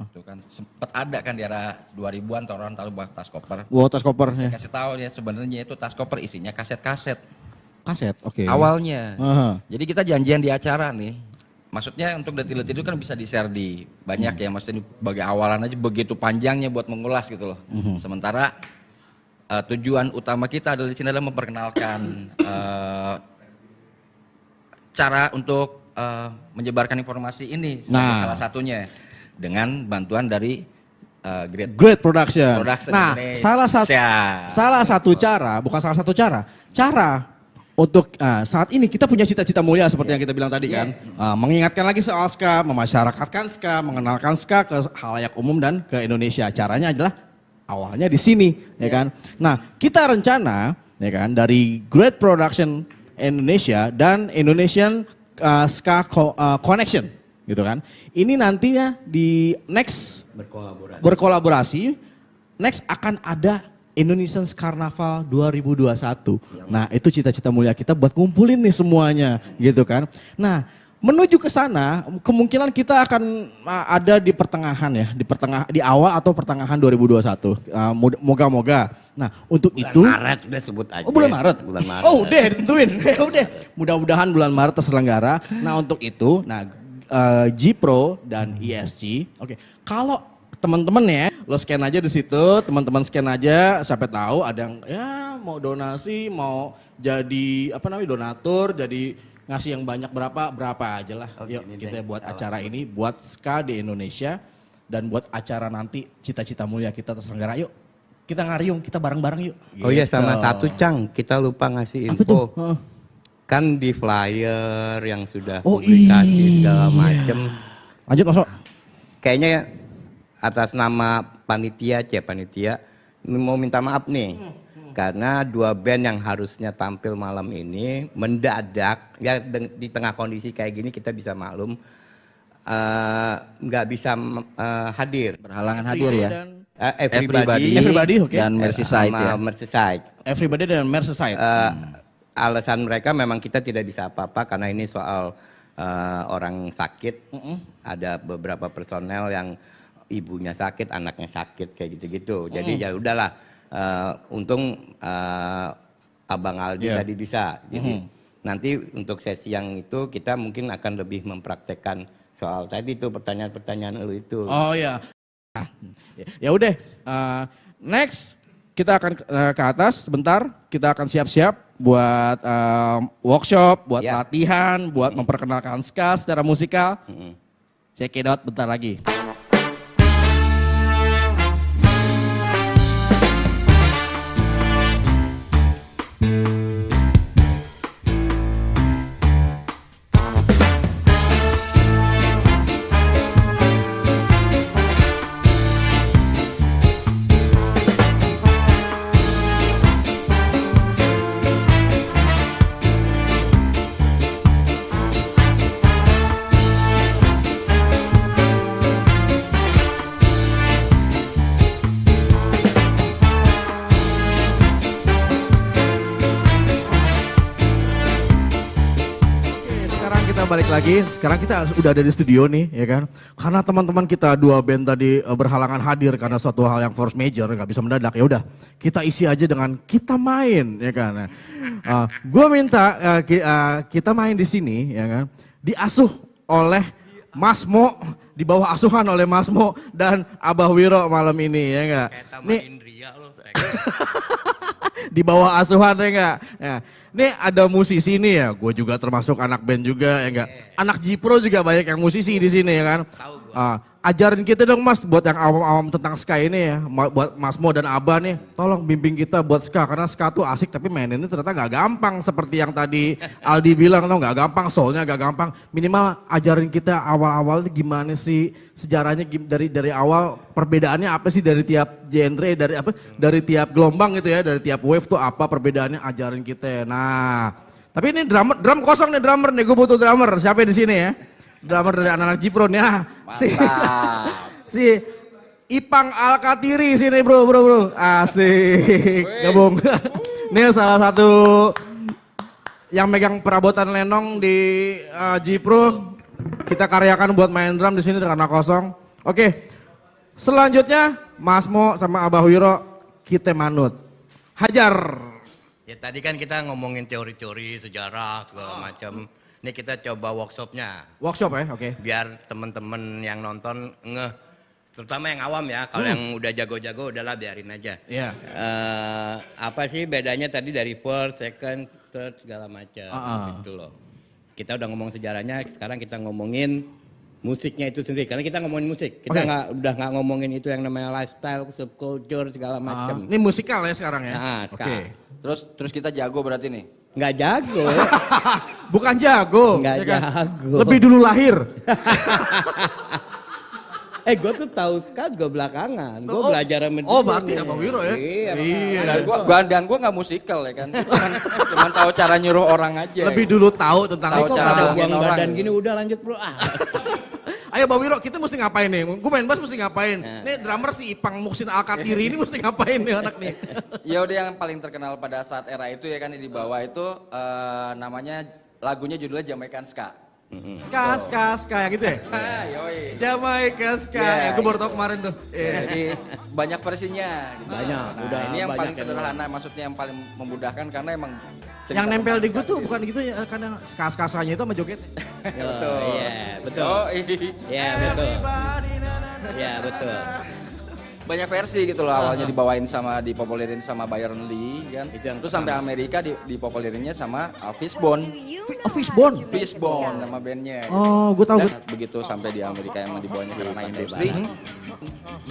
Itu kan sempet ada kan di era 2000-an orang tahu bawa tas koper. Bawa tas koper. Saya kasih tahu ya, sebenarnya itu tas koper isinya kaset-kaset. Kaset, oke. Awalnya. Jadi kita janjian di acara nih. Maksudnya untuk detil-detil itu kan bisa di-share di banyak ya. Maksudnya sebagai awalan aja begitu panjangnya buat mengulas gitu loh. Sementara tujuan utama kita adalah di sini adalah memperkenalkan cara untuk menyebarkan informasi ini salah satunya dengan bantuan dari Great Production. Nah, Indonesia. salah satu cara untuk saat ini kita punya cita-cita mulia seperti yang kita bilang tadi kan, mengingatkan lagi soal ska, memasyarakatkan ska, mengenalkan ska ke halayak umum dan ke Indonesia. Caranya adalah awalnya di sini, ya kan. Nah, kita rencana, ya kan, dari Great Production Indonesia dan Indonesian Ska Connection, gitu kan. Ini nantinya di next berkolaborasi, next akan ada Indonesian Carnaval 2021. Nah, itu cita-cita mulia kita buat ngumpulin nih semuanya, gitu kan. Nah, menuju ke sana, kemungkinan kita akan ada di pertengahan ya, di awal atau pertengahan 2021. Moga-moga. Nah, untuk bulan itu Maret udah sebut aja. Oh, bulan Maret. Bulan Maret. Oh, udah ditentuin. Udah. Mudah-mudahan bulan Maret terselenggara. Nah, untuk itu, G-Pro dan ESG. Oke. Kalau teman-teman ya, lo scan aja di situ, teman-teman scan aja, siapa tahu ada yang ya mau donasi, mau jadi donatur, jadi ngasih yang banyak berapa aja lah. Yuk kita buat acara ini, buat ska di Indonesia, dan buat acara nanti cita-cita mulia kita terselenggara. Yuk kita ngariung, kita bareng-bareng yuk. Oh iya, sama satu Cang, kita lupa ngasih info. Kan di flyer yang sudah publikasi segala macem. Lanjut Mas. Kayaknya atas nama panitia mau minta maaf nih. Karena dua band yang harusnya tampil malam ini mendadak, ya di tengah kondisi kayak gini kita bisa maklum nggak bisa hadir. Berhalangan hadir ya. Everybody okay. Dan Merseyside ya. Merseyside. Everybody dan Merseyside. Alasan mereka memang kita tidak bisa apa-apa karena ini soal orang sakit. Ada beberapa personel yang ibunya sakit, anaknya sakit kayak gitu-gitu. Jadi ya udahlah. Untung Abang Aldi tadi bisa. Jadi nanti untuk sesi yang itu kita mungkin akan lebih mempraktekkan soal tadi tuh pertanyaan-pertanyaan lu itu. Oh ya. Ya udah. Next kita akan ke atas sebentar. Kita akan siap-siap buat workshop, buat Ya. latihan, buat memperkenalkan ska secara musikal. Check it out bentar lagi. Sekarang kita balik lagi, sekarang kita udah ada di studio nih ya kan. Karena teman-teman kita dua band tadi berhalangan hadir karena suatu hal yang force major, nggak bisa mendadak, ya udah kita isi aja dengan kita main ya kan. Gue minta kita main di sini ya kan, diasuh oleh Mas Mo, di bawah asuhan oleh Mas Mo dan Abah Wiro malam ini ya enggak. Nih di bawah asuhan ya enggak. Ya. Nih ada musisi nih ya, gue juga termasuk anak band juga ya enggak. Anak Jipro juga banyak yang musisi di sini ya kan. Ajarin kita dong Mas buat yang awam-awam tentang ska ini ya. Buat Mas Mo dan Abah nih, tolong bimbing kita buat ska. Karena ska tuh asik tapi maininnya ternyata gak gampang. Seperti yang tadi Aldi bilang, tau gak gampang, soalnya gak gampang. Minimal ajarin kita awal-awal gimana sih sejarahnya dari awal. Perbedaannya apa sih dari tiap genre, dari tiap gelombang gitu ya. Dari tiap wave tuh apa perbedaannya, ajarin kita. Nah, tapi ini drum kosong nih, drummer nih, gue butuh drummer. Siapa di sini ya? Drummer dari anak-anak Jipro nih. Si Ipang Alkatiri sini bro. Asik. Gabung. Ini salah satu yang megang perabotan lenong di Jipro. Kita karyakan buat main drum di sini karena kosong. Oke. Selanjutnya Mas Mo sama Abah Wiro, kita manut. Hajar. Ya tadi kan kita ngomongin teori-teori sejarah segala macam. Ini kita coba workshopnya. Workshop ya, oke. Biar temen-temen yang nonton ngeh, terutama yang awam ya. Kalau yang udah jago-jago udahlah biarin aja. Iya. Apa sih bedanya tadi dari first, second, third segala macam gitu loh. Kita udah ngomong sejarahnya, sekarang kita ngomongin musiknya itu sendiri. Karena kita ngomongin musik, kita udah nggak ngomongin itu yang namanya lifestyle, subculture segala macam. Ini musikal ya sekarang ya. Nah, Oke. sekarang. Terus kita jago berarti nih. Nggak jago. Bukan jago. Nggak ya kan? jago. Lebih dulu lahir. Gue tuh tahu ska gue belakangan. Gue belajar sama dia. Oh berarti Abah Wiro ya? Iya. Dan gua nggak musikal ya kan. Cuman tahu cara nyuruh orang aja. Lebih dulu tahu tentang Tahu ska. cara Ada ngomongin buang orang. badan gini udah lanjut bro. Ayo Abah Wiro, kita mesti ngapain nih? Gue main bass mesti ngapain? Nih drummer si Ipang Muksin Alkatiri ini mesti ngapain nih anak nih? Ya udah yang paling terkenal pada saat era itu ya kan di bawah itu namanya lagunya judulnya Jamaican Ska. Ska yang gitu ya? Yoi. Jamaica ska. Yeah. Ya, gue baru tau kemarin tuh. Jadi banyak versinya. Gitu. Banyak, Nah, udah ini yang banyak paling yang sederhana, maksudnya yang paling memudahkan karena emang Yang cerita nempel di gue tentang tuh bukan gitu ya, kadang ska-skanya itu sama joget. betul. Iya betul. Oh, Iya betul. Iya betul. banyak versi gitu loh, awalnya dibawain sama dipopulerin sama Byron Lee kan. Itu yang Terus sampai Amerika dipopulerinnya sama Fishbone. Fishbone. Fishbone nama bandnya. Oh, gue tahu. Dan begitu sampai di Amerika emang dibawanya karena industri.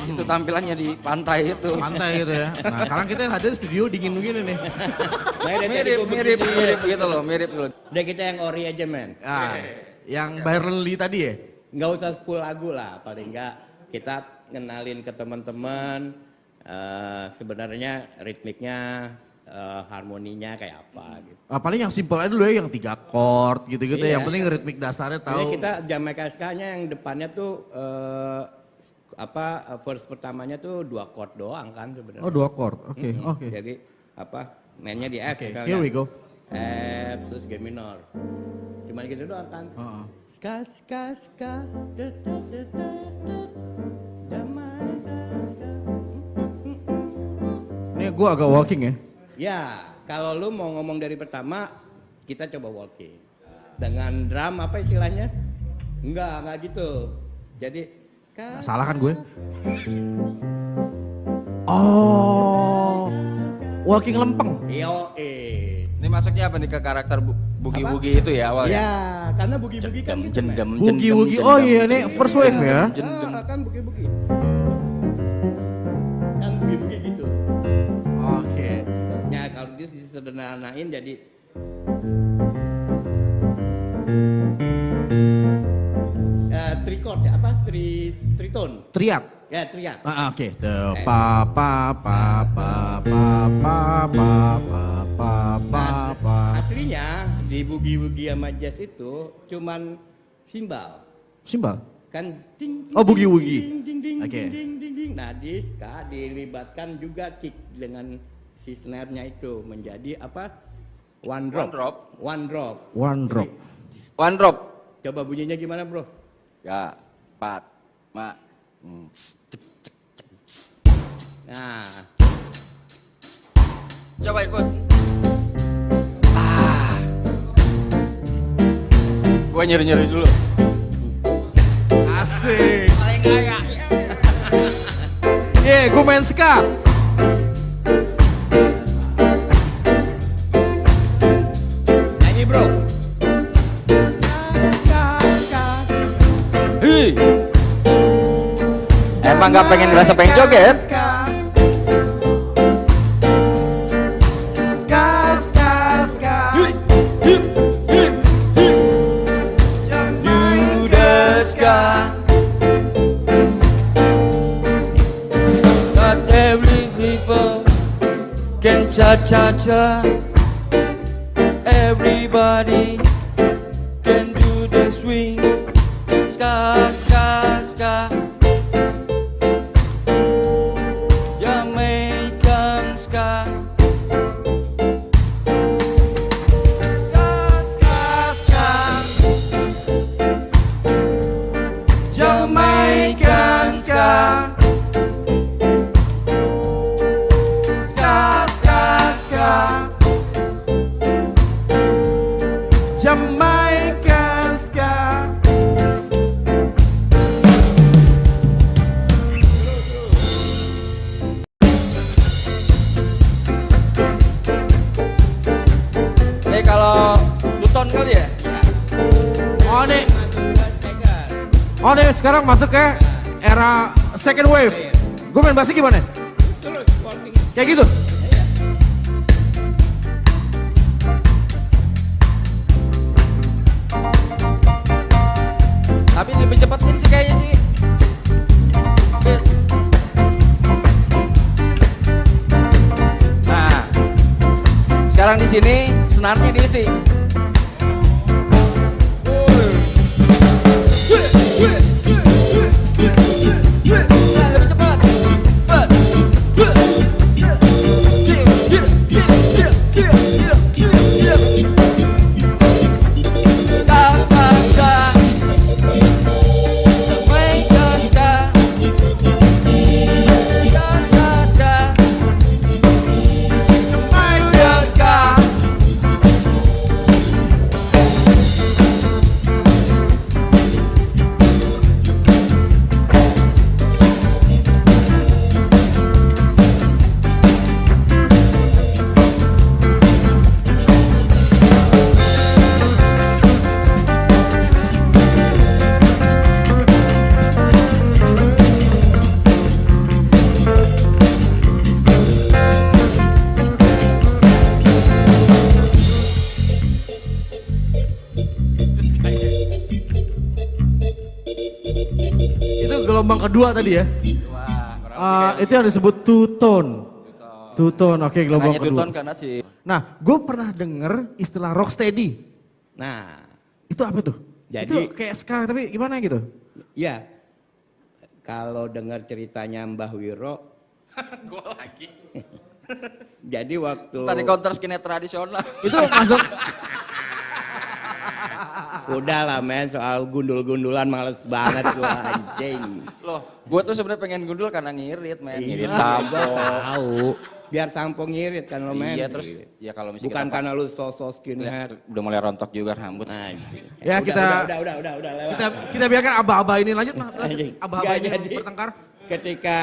Itu tampilannya di pantai itu. Pantai gitu ya. Nah, sekarang kita ada di studio dingin begini nih. Mirip gitu loh, mirip gitu loh. Udah kita yang ori aja men. Nah, yang Byron Lee tadi ya? Nggak usah full lagu lah, paling nggak kita ngenalin ke teman-teman sebenarnya ritmiknya, harmoninya kayak apa gitu. Paling yang simple aja dulu ya, yang 3 chord gitu-gitu. Iya. Yang penting ritmik dasarnya Jadi tahu. kita Jamaica ska-nya yang depannya tuh verse pertamanya tuh 2 chord doang kan sebenarnya. Oh 2 chord, oke. Jadi mainnya di F Oke, misalnya. here we go. F terus G minor. Cuman gitu doang kan. Ska ska ska da, da, da, da, da. Jamaica ska. Ini gue agak walking ya. Ya, kalau lu mau ngomong dari pertama, kita coba walking. Dengan drum apa istilahnya? Enggak gitu. Jadi Nggak salah kan gue? Oh, walking lempeng. Yo Ini masuknya apa nih ke karakter bugi-bugi itu ya awalnya? Ya, karena bugi-bugi kan gitu. Jendem, Bugi-bugi, oh iya ini first wave ya. Kan bugi-bugi. Kan bugi-bugi gitu. Oke. Ya kalau dia disederhanain jadi trikord ya apa? Triton. Triat. Ya, triat. Oke. Pa pa pa pa pa pa pa pa pa pa. Aslinya di bugi-bugi sama jazz itu cuman simbal. Simbal. Kan ting ting. Oh, bugi-bugi. Ding ding ding Oke. ding ding ding. Nah, di ska dilibatkan juga kick dengan si snare-nya itu menjadi apa? One drop. One drop. One drop. One drop. Coba bunyinya gimana, Bro? Ya, 4, 5. Nah, Coba ikut. Gua nyeri-nyeri dulu. Asik. Paling gaya. Gue main ska. nyanyi, Bro. Hi. Emang gak pengen ngerasa pengen joget? Not every people can cha-cha-cha. Everybody can do the swing. Ska, ska, ska. Jamaican ska. Ska, ska, ska. Jamaican ska. Ska, ska, ska. Jamaican ska. Kalau Luton kali ya? Oh nih sekarang masuk ke era second wave. Gue main bassnya gimana? Kayak gitu? Tapi lebih cepetin sih kayaknya sih. Nah, sekarang di sini senarnya diisi. Nah, lebih cepat. Ska, ska, ska. Jamaican ska. Ska, ska, ska. Jamaican ska. Itu gelombang kedua tadi ya? Itu yang disebut two-tone. Two-tone, oke gelombang Nanya kedua. Duton karena sih. Nah, gue pernah denger istilah rocksteady. Nah, Itu apa tuh? Jadi- itu kayak ska tapi gimana gitu? ya. Kalau dengar ceritanya Mbah Wiro, Gue lagi. jadi waktu Tadi counter skinhead tradisional. Itu masuk udah lah men soal gundul-gundulan males banget gua anjing. Loh, gue tuh sebenarnya pengen gundul karena ngirit, men. Ngirit Iya, sampo. gua tahu. biar sampo ngirit kan lo men. Iya terus ya kalau misalnya Bukan kita karena lu sosok skinhead. udah mulai rontok juga rambut. Nah, Ya, udah lewat. Kita biarkan aba-aba ini lanjut mah. Anjing. Aba-aba Nggak ini jadi. bertengkar. Ketika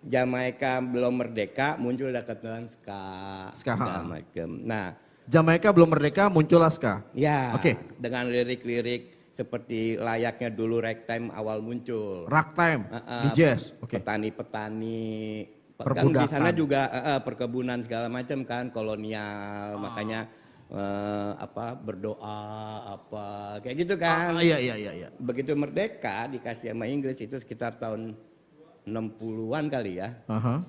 Jamaika belum merdeka muncul keterangan ska. Ska, segala ha. macem. Nah, Jamaika belum merdeka muncul Ska. ya Oke. dengan lirik-lirik seperti layaknya dulu ragtime awal muncul. Ragtime, Heeh, di jazz. Oke. Petani-petani kan Perbudakan. di sana juga perkebunan segala macam kan kolonial makanya berdoa apa kayak gitu kan. Iya. Begitu merdeka dikasih sama Inggris itu sekitar tahun 60-an kali ya. Aha.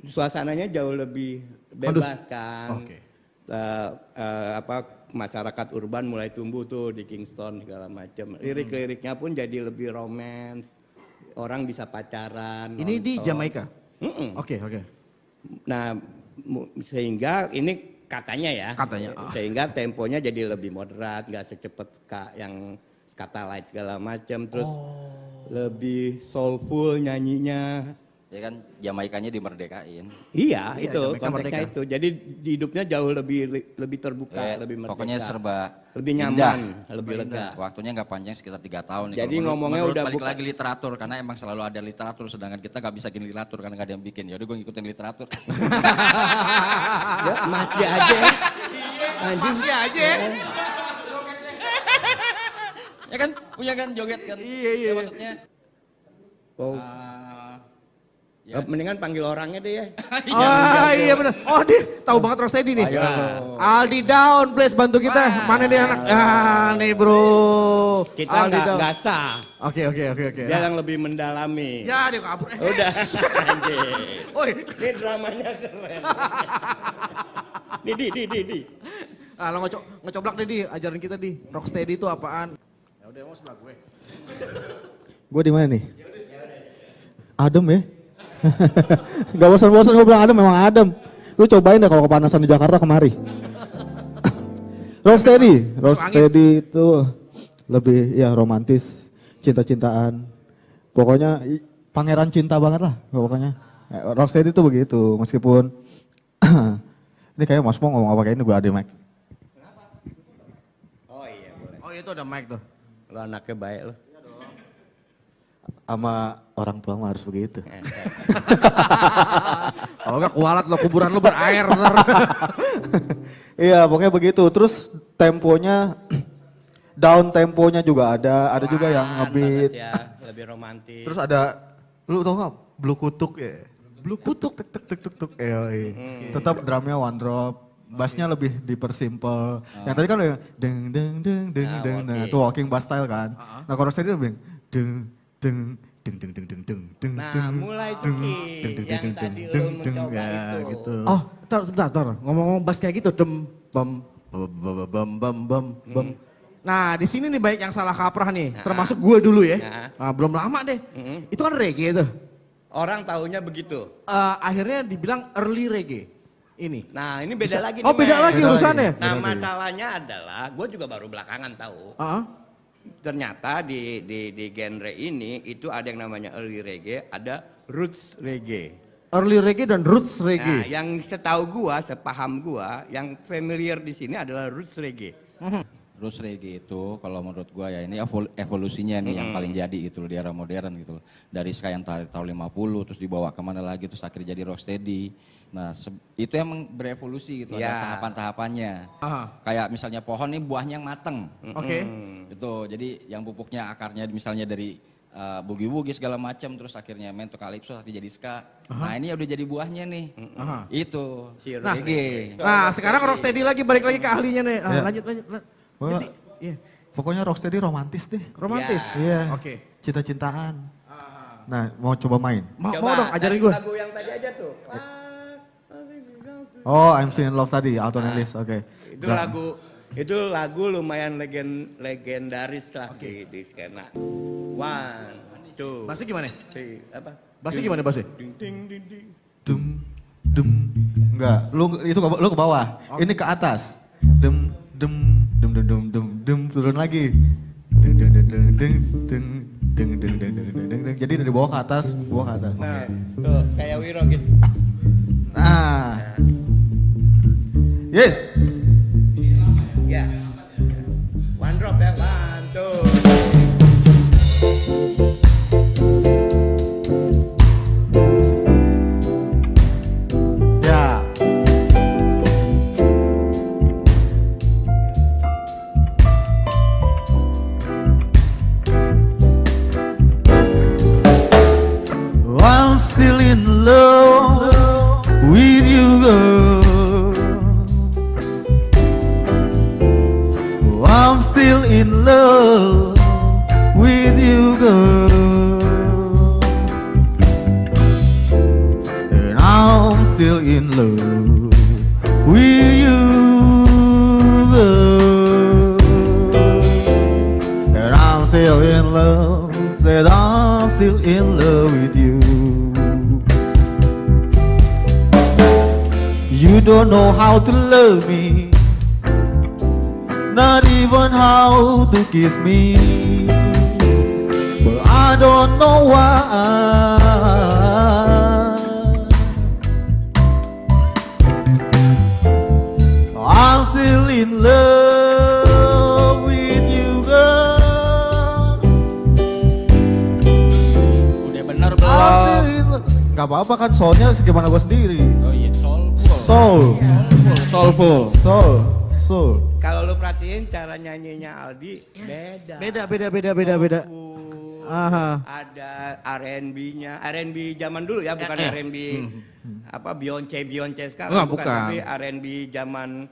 Suasananya jauh lebih bebas kan. Oke. Masyarakat urban mulai tumbuh tuh di Kingston segala macam. Lirik-liriknya pun jadi lebih romance. Orang bisa pacaran. Ini di nonton. Jamaika. Mm-mm. Oke. Nah, sehingga ini katanya ya. Katanya. Sehingga temponya jadi lebih moderat, nggak secepat yang Skatalight segala macam, terus lebih soulful nyanyinya. Ya kan Jamaikanya dimerdekain. Iya, Iya, itu Jamaika konteksnya merdeka. itu. Jadi hidupnya jauh lebih terbuka, Ya, lebih merdeka. pokoknya serba lebih indah. nyaman, lebih lega. Waktunya nggak panjang sekitar 3 tahun. nih. Jadi Kalau ngomongnya menurut udah balik bukan- lagi literatur karena emang selalu ada literatur sedangkan kita nggak bisa bikin literatur karena nggak ada yang bikin. Ya udah gue ngikutin literatur. Ya, masih aja. Anjing. Masih aja. Ya kan punya kan joget kan. Iya. Ya, maksudnya. Oh, Ya. mendingan panggil orangnya deh ya. Iya benar. Oh dia tahu banget Rocksteady nih. Ayo. Aldi down please bantu kita. Mana nih anak? Nih bro. Kita Aldi down. nggak sah. Oke. Dia yang lebih mendalami. Ya dia kabur. Udah. Anjing. Oi. Ini dramanya keren. Di. Ah lo ngecoblak deh di, ajarin kita di. Rocksteady itu apaan? Ya udah mau sebelah gue. Gue di mana nih? Adem ya? Gak bosan-bosan gue bilang adem, memang adem. Lu cobain deh kalau kepanasan di Jakarta kemari. Rocksteady itu lebih ya romantis, cinta-cintaan. Pokoknya pangeran cinta banget lah pokoknya. Rocksteady itu begitu, meskipun ini kayak Mas Pong ngomong apa kayak ini gue ada mic. Oh iya boleh. Oh itu ada mic tuh. Lo anaknya baik lo. Sama orang tua mah harus begitu. Kalau enggak kualat lo kuburan lo berair ntar. Iya pokoknya begitu. Terus temponya, down temponya juga ada juga yang ngebeat. Ya, lebih romantis. Terus ada, lu tau gak Blue Kutuk ya? Blue Kutuk. Tuk. Tetap drumnya one drop. Bassnya lebih dipersimple. Yang tadi kan udah deng. Nah, oke. itu walking bass style kan. Nah kalau tadi lebih deng. Nah, mulai tuh Ki, yang tadi lu mencoba itu. Gitu. Oh, bentar. Ngomong-ngomong bass kayak gitu, bam. Nah, di sini nih banyak yang salah kaprah nih, termasuk gue dulu ya. Nah, belum lama deh. Itu kan reggae tuh. Orang taunya begitu. Akhirnya dibilang early reggae. Ini. Nah, ini beda lagi Oh, nih, beda Men. lagi urusannya. Nah, masalahnya adalah gue juga baru belakangan tahu. Ternyata di genre ini itu ada yang namanya early reggae, ada roots reggae. Early reggae dan roots Nah, reggae. yang setahu gua, sepaham gua, yang familiar di sini adalah roots reggae. Terus reggae itu kalau menurut gua ya ini evolusinya nih yang paling jadi itu di era modern gitu. Dari ska yang tahun 50 terus dibawa kemana lagi terus akhirnya jadi rocksteady. Nah itu emang berevolusi gitu, Ya. ada tahapan-tahapannya. Aha. Kayak misalnya pohon nih buahnya yang mateng. Oke. Itu jadi yang pupuknya akarnya misalnya dari bugi-bugi segala macam terus akhirnya mento kalipso akhirnya jadi ska. Nah ini udah jadi buahnya nih. Itu Si reggae. Nah, sekarang rocksteady lagi, balik lagi ke ahlinya nih. Ya. Lanjut. Wah, Jadi, iya. pokoknya Rocksteady romantis deh. Romantis. Iya. Oke. Cinta-cintaan. Nah, mau coba main? Mau dong, ajarin dari gue. lagu yang tadi aja tuh. Oh, I'm Still in Love tadi, Alton Ellis. Oke. Itu lagu lumayan legendaris lah di skena. One, two, Bassnya gimana? three, apa? Bassnya gimana bassnya? Ding ding ding ding. Dum. Enggak, lu ke bawah. Ini ke atas. Dem turun lagi. Jadi dari bawah ke atas, Nah, tuh kayak Wiro gitu. Nah. Yes. Ya. One drop ya, one, two. Ya. I'm still in love with you, girl. I'm still in love with you, girl. And I'm still in love with you, girl. And I'm still in love, said I'm still in love with you. You don't know how to love me, not even how to kiss me. But I don't know why I'm still in love with you, girl. Udah bener I'm still belum? in love. Gak apa-apa kan, soalnya gimana gue sendiri. Oh iya, Soul, soulful. soul. Kalau lu perhatiin cara nyanyinya Aldi beda. Aha. Ada R&B-nya, R&B zaman dulu ya, bukan R&B apa Beyonce sekarang, Enggak, bukan. tapi R&B zaman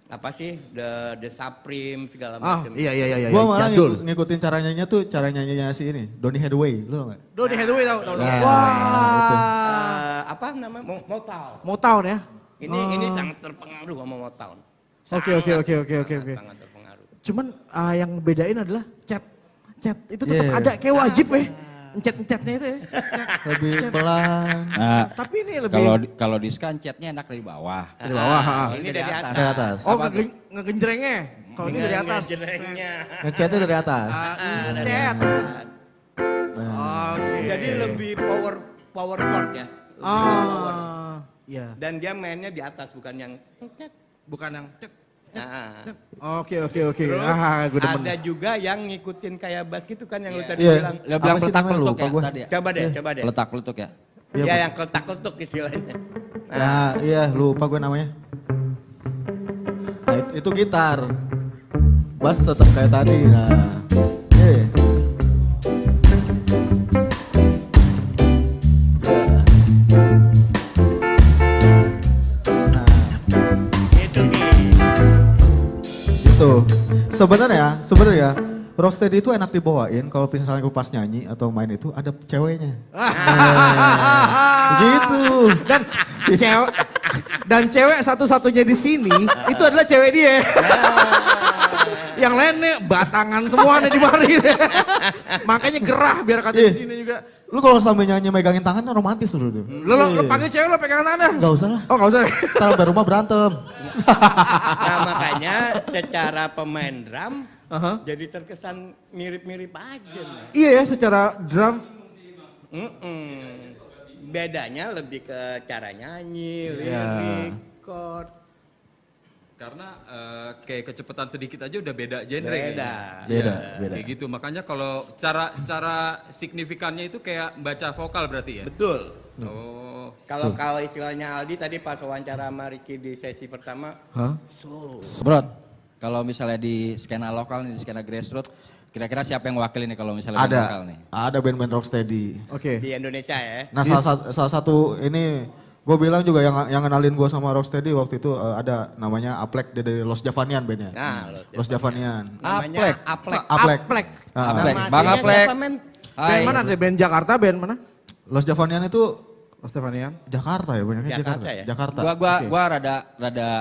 apa sih The Supreme segala macam. Iya. Gua malah Jadul. ngikutin cara nyanyinya tuh, cara nyanyinya si ini, Donny Hathaway, lu tau gak? Donny Hathaway tahu. Nah, Wah. Apa namanya? Motown. Motown ya. Ini sangat terpengaruh sama Motown. Oke. Sangat terpengaruh. Cuman yang bedain adalah chat itu tetap Yeah. ada kayak wajib ya. Encet-encetnya itu ya. lebih pelan. Nah, Tapi ini lebih kalau di scan chatnya enak dari bawah. dari bawah. Ini dari atas. Dari atas. Oh, ngegenjrengnya. Kalau ini dari atas. Ngejenrengnya. Ngechatnya dari atas. Chat. Nah. Oke. Jadi lebih power chord ya. Iya. Dan dia mainnya di atas, bukan yang Bukan yang chat. Nah. Oke. Terus Gue demen. ada juga yang ngikutin kayak bass gitu kan yang lu tadi Iya. bilang. Lo bilang Apa sih namanya? peletak-peletuk Lupa ya gua. tadi ya? Coba deh. Peletak-peletuk ya? Iya, Ya yang keletak-keletuk istilahnya. Ya, iya lupa gue namanya. Nah, itu gitar. Bass tetap kayak tadi. Nah. Iya. Nah, Itu nih. gitu. Sebenarnya Rocksteady itu enak dibawain kalau misalnya gue pas nyanyi atau main itu ada ceweknya. Gitu. Dan cewek satu-satunya di sini itu adalah cewek dia. Yang lainnya batangan semua nih di mari. Makanya gerah biar kata di sini juga. Lu kalau sambil nyanyi megangin tangan romantis dulu. Lo panggil cewek lo pegangan tangan. Gak usah lah. Oh, enggak usah. Sampai rumah berantem. Nah makanya secara pemain drum jadi terkesan mirip-mirip aja. Nih. Iya ya, secara drum. Bedanya lebih ke cara nyanyi, Iya. lirik, chord. Karena kayak kecepatan sedikit aja udah beda genre Beda. kayaknya. Beda. Kayak gitu. Makanya kalau cara signifikannya itu kayak baca vokal berarti ya. Betul. Oh. Kalau istilahnya Aldi tadi pas wawancara sama Ricky di sesi pertama, Bro, kalau misalnya di skena lokal nih, di skena grassroots, kira-kira siapa yang wakil nih kalau misalnya band lokal nih? Ada band-band Rocksteady. Oke. di Indonesia ya. Nah salah satu ini gue bilang juga yang kenalin gue sama Rocksteady waktu itu ada namanya Aplek dari Los Javanian bandnya. Nah, Los Javanian. namanya Aplek. Aplek. Aplek. Nama Bang aslinya Aplek. siapa, men? Band Hai. mana tuh? Band Jakarta, band mana? Los Javanian itu Mas Stefanian. Jakarta ya banyaknya Jakarta Jakarta. ya? Jakarta. Gua rada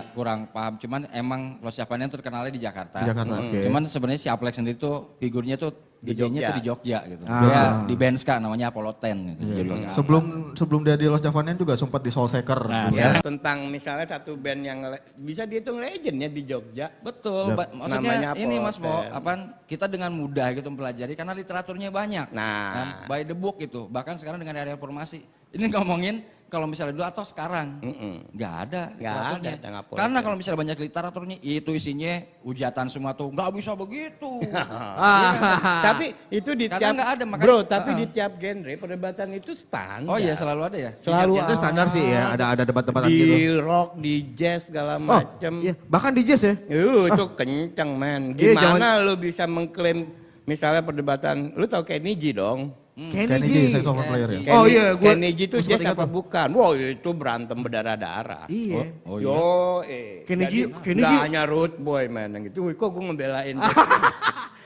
kurang paham, cuman emang Los Javanian tuh terkenalnya di Jakarta. Di Jakarta. Oke. Cuman sebenarnya si Aplek sendiri tuh figurnya tuh Di gedenya Jogja. tuh di Jogja gitu. Ah. Dia di band ska namanya Apollo 10 gitu. judulnya. Sebelum dia di Los Javanian juga sempat di Soul Shaker. Nah, Ya, tentang misalnya satu band yang bisa dihitung legend ya di Jogja. Betul, maksudnya Namanya ini Mas Mo, Apollo 10. apaan kita dengan mudah gitu mempelajari karena literaturnya banyak. Nah. Kan, by the book gitu. Bahkan sekarang dengan area reformasi, ini ngomongin kalau misalnya dulu atau sekarang nggak ada Nggak literaturnya. ada, nggak boleh. Karena kalau misalnya banyak literaturnya itu isinya hujatan semua tuh nggak bisa begitu. Tapi itu di Karena tiap nggak ada, makanya- bro, tapi di tiap genre perdebatan itu standar. Oh iya selalu ada ya. Selalu Itu standar sih ya, ada debat-debatan di gitu. rock, di jazz segala Oh, macam. iya, bahkan di jazz ya. Itu kenceng men. Iya, Gimana lu bisa mengklaim misalnya perdebatan, lu tahu Kenny G dong? Kenny G, saxophone player ya. Kenny, Oh iya, gua Kenny G itu sempat jazz ingat apa tuh. bukan? Wow itu berantem berdarah-darah. Iya. Oh iya. Kenny G- Jadi Kenny nggak G- hanya root boy man yang gitu. Wih, kok gue ngebelain.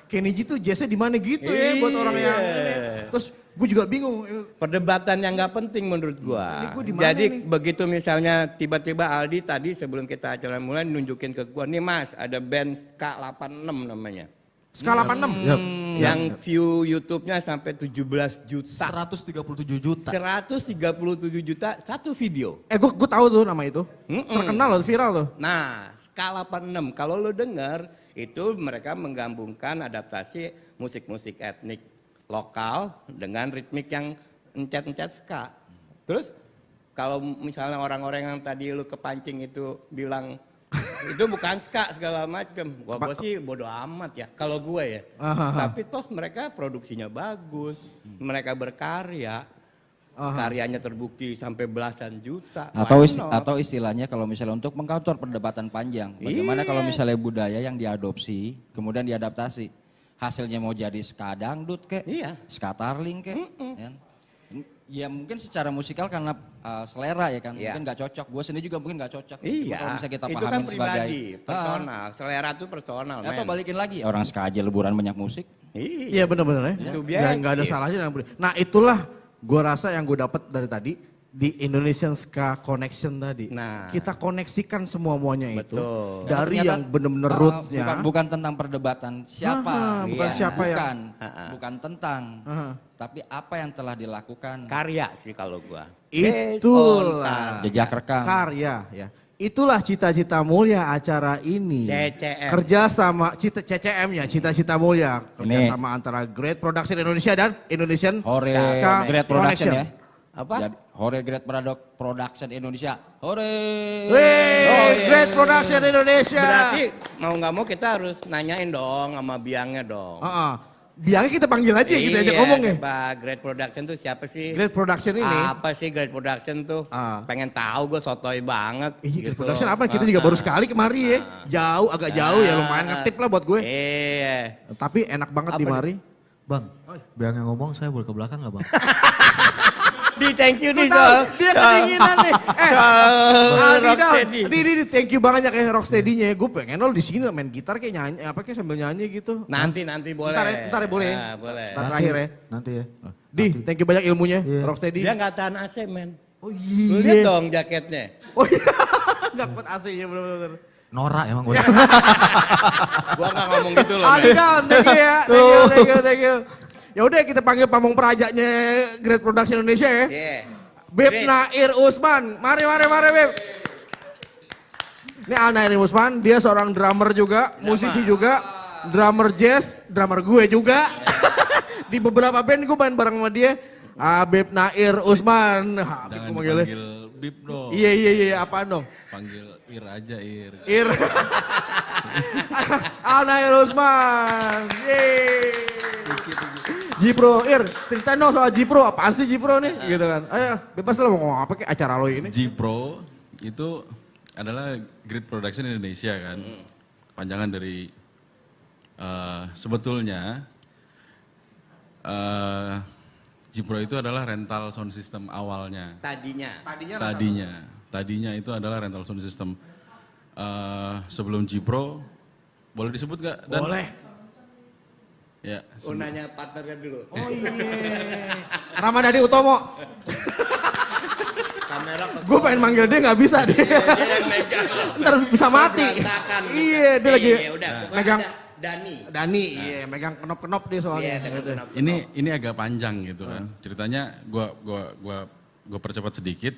Kenny G tuh jazznya di mana gitu ya buat orang yang ini. Terus gue juga bingung. Perdebatan yang nggak penting menurut gua. Ini gua di mana Jadi nih? begitu misalnya tiba-tiba Aldi tadi sebelum kita acara mulai nunjukin ke gua, nih Mas ada band K86 namanya. Skala 86. Yang view YouTube-nya sampai 17 juta. 137 juta. 137 juta satu video. Gue tahu tuh nama itu. Terkenal loh, viral tuh. Nah, skala 86 kalau lo denger itu mereka menggabungkan adaptasi musik-musik etnik lokal dengan ritmik yang encet-encet ska. Terus kalau misalnya orang-orang yang tadi lu kepancing itu bilang itu bukan ska segala macem, gua sih bodo amat ya kalau gue ya. Tapi toh mereka produksinya bagus, mereka berkarya, karyanya terbukti sampai belasan juta. Atau Why not? atau istilahnya kalau misalnya untuk mengcounter perdebatan panjang. Bagaimana kalau misalnya budaya yang diadopsi kemudian diadaptasi. Hasilnya mau jadi ska dangdut kek, Iya. ska tarling kek. Ya mungkin secara musikal karena selera ya kan, Iya. mungkin nggak cocok. Gue sendiri juga mungkin nggak cocok. Iya, Kalau misalnya kita itu pahamin kan sebagai pribadi, personal. Selera itu personal, atau men. balikin lagi orang ska aja liburan banyak musik. Iya bener-bener ya. Subjektif. Nggak ada salahnya. Nah itulah gue rasa yang gue dapat dari tadi. Di Indonesian Ska Connection tadi. Nah. Kita koneksikan semua-muanya itu. Betul. Dari Ternyata, yang bener-bener rootsnya. bukan tentang perdebatan siapa, Bukan Iya. siapa yang. bukan tentang, tapi apa yang telah dilakukan, Karya sih kalau gua. Based on Itulah. jejak rekam. Karya ya. Itulah cita-cita mulia acara ini. CCM. Kerja sama CCM ya, cita-cita mulia. Kerja Ini. sama antara Great Production Indonesia dan Indonesian Hore Ska Great Production Connection. ya. Apa? Jadi, Hore Great Production Indonesia. Hore. Wih, Great Production Indonesia. Berarti mau nggak mau kita harus nanyain dong sama biangnya dong. Biangnya kita panggil aja, kita ajak ngomong ya. Pak Great Production tuh siapa sih? Great Production ini. Apa sih Great Production tuh? Pengen tahu gue sotoy banget. Great Production apa? Kita juga baru sekali kemari ya. Jauh, agak jauh ya, lumayan ngetip lah buat gue. Iya. Tapi enak banget di mari. Bang, biar yang ngomong saya boleh ke belakang nggak bang? Di thank you Gue nih tahu, Sol. dia kedinginan nih. Aldi Rocksteady. Di thank you banget ya Rocksteady-nya. Gue pengen lo di sini main gitar kayak nyanyi, apa kayak sambil nyanyi gitu. Nanti boleh. Ntar ya boleh ya. Nah, boleh. Ntar terakhir ya. Nanti ya. Di, thank you banyak ilmunya Iya. Rocksteady. Dia nggak tahan AC men. Oh Lu lihat iya. dong jaketnya. Oh iya. Gak kuat AC ya bener-bener. Norak emang gue. Gua nggak ngomong gitu loh. Aldi men. kan, thank you ya. Thank you. Ya udah kita panggil pamong perajaknya Great Production Indonesia ya. Iya. Beb Great. Nair Usman. Mari Beb. Ini Al Nair Usman, dia seorang drummer juga, musisi juga, drummer jazz, drummer gue juga. Di beberapa band gue main bareng sama dia. Beb Nair Usman. Habib Jangan gue manggilnya. dipanggil Bib dong. Iya, apaan dong? Panggil Ir aja Ir. Ir. Al Nair Usman. Yeay. Jipro, Ir, ceritain dong soal Jipro, apaan sih Jipro nih? Gitu kan, ayo bebas lah mau ngomong apa kayak acara lo ini. G-Pro itu adalah Great Production Indonesia kan. Panjangan dari sebetulnya G-Pro itu adalah rental sound system awalnya. Tadinya itu adalah rental sound system. Sebelum G-Pro, boleh disebut gak? Dan, Boleh. Ya, Nanya partnernya dulu. Oh iya. Ramadhani Utomo. Kamera ke Gue pengen manggil dia nggak bisa dia. dia yang megang. Ntar bisa mati. Berantakan. Iya, dia lagi Iya, udah. Pokoknya megang ada Dani. Dani, iya megang knop-knop dia soalnya. Iya, dengan ini agak panjang gitu kan. Ceritanya gua percepat sedikit.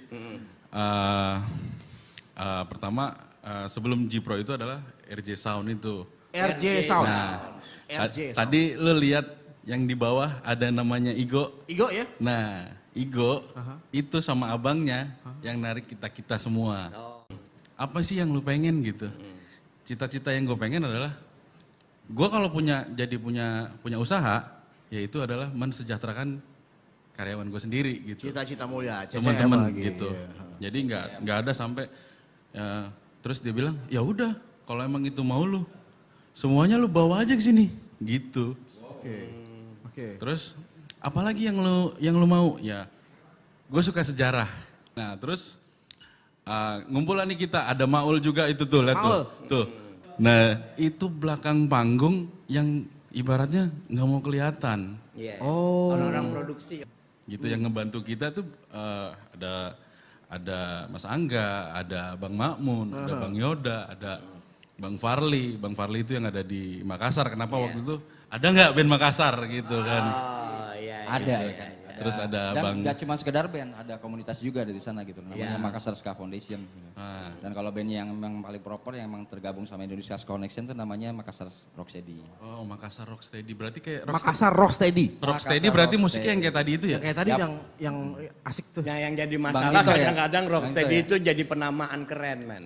Pertama sebelum G-Pro itu adalah RJ Sound itu. RJ Sound. Nah, RJ Sound. tadi lo lihat yang di bawah ada namanya Igo. Igo ya? Nah, Igo itu sama abangnya yang narik kita semua. Apa sih yang lu pengen gitu? Cita-cita yang gue pengen adalah gue kalau punya usaha, yaitu adalah mensejahterakan karyawan gue sendiri gitu. Cita-cita mulia, CCM Teman-teman lagi. gitu. Jadi nggak ada sampai terus dia bilang ya udah kalau emang itu mau lu semuanya lu bawa aja ke sini gitu. Oke. Terus apalagi yang lu mau ya gue suka sejarah. Nah terus ngumpulan nih kita ada Maul juga itu tuh lihat tuh. Nah itu belakang panggung yang ibaratnya nggak mau kelihatan. Iya. Orang-orang produksi. Gitu yang ngebantu kita tuh ada Mas Angga, ada Bang Makmun, ada Bang Yoda, ada Bang Farli. Bang Farli itu yang ada di Makassar. Kenapa waktu itu ada nggak band Makassar gitu kan? Oh iya. Ada ya kan. Terus ada Dan Bang nggak cuma sekedar band, ada komunitas juga dari sana gitu. Namanya Makassar Ska Foundation. Dan kalau band yang memang paling proper yang memang tergabung sama Indonesia Ska Connection itu namanya Makassar Rocksteady. Oh Makassar Rocksteady berarti kayak Makassar Rocksteady. Rocksteady Makassar berarti Rocksteady. musiknya yang kayak tadi itu ya? Kayak tadi yang asik tuh. Nah, yang jadi Bang masalah Tito ya? kadang-kadang Rocksteady Bang Tito itu jadi penamaan keren, men.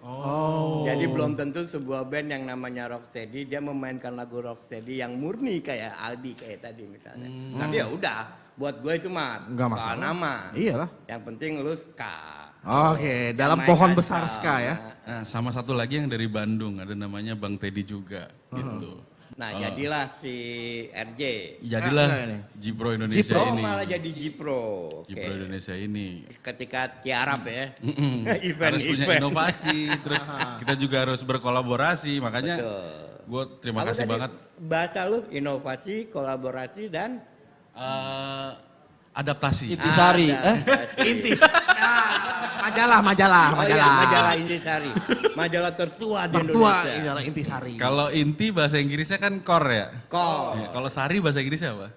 Oh. Jadi belum tentu sebuah band yang namanya Rocksteady dia memainkan lagu Rocksteady yang murni kayak Aldi kayak tadi misalnya. Tapi ya udah, buat gue itu mah Nggak soal masalah. nama. Iyalah. Yang penting lu ska. Oke, dalam Mainkan pohon besar ska. ska ya. Nah sama satu lagi yang dari Bandung ada namanya Bang Teddy juga gitu. Nah, jadilah si RJ. Jadilah enggak ini. Jipro Indonesia Jipro ini. malah jadi Jipro. Oke. Jipro Indonesia ini. Ketika tiarap ya. Harus punya inovasi, terus kita juga harus berkolaborasi. Makanya gue terima Apa kasih tadi banget. bahasa lu inovasi, kolaborasi dan Adaptasi. Intisari. Intis. Majalah. Oh iya, majalah Intisari. Majalah tertua di Tertua Indonesia. ini adalah intisari. Kalau inti bahasa Inggrisnya kan core ya. Kok. Ya, kalau sari bahasa Inggrisnya apa?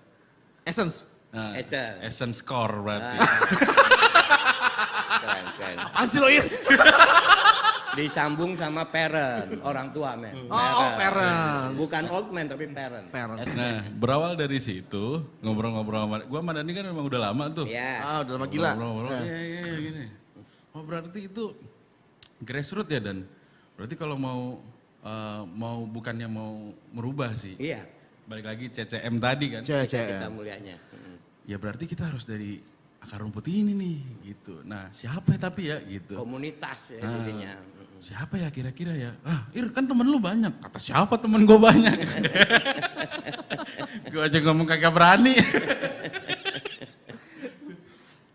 Essence. Nah, Essence. essence core berarti. Keren. Apaan sih lo Ir? Disambung sama parent, orang tua men. parents. Bukan old man tapi parent. Parents. Nah, berawal dari situ, ngobrol-ngobrol sama gua sama Dani kan memang udah lama tuh. Ya. Udah lama gila. Ngobrol-ngobrol, iya gini. Oh berarti itu grassroots ya Dan? Berarti kalau mau bukannya mau merubah sih. Iya. Balik lagi CCM tadi kan. Kita mulianya. Ya berarti kita harus dari akar rumput ini nih gitu. Nah siapa ya tapi ya gitu. Komunitas ya jadinya. Siapa ya kira-kira ya? Ir kan temen lu banyak. Kata siapa temen gue banyak? Gue aja ngomong kagak berani.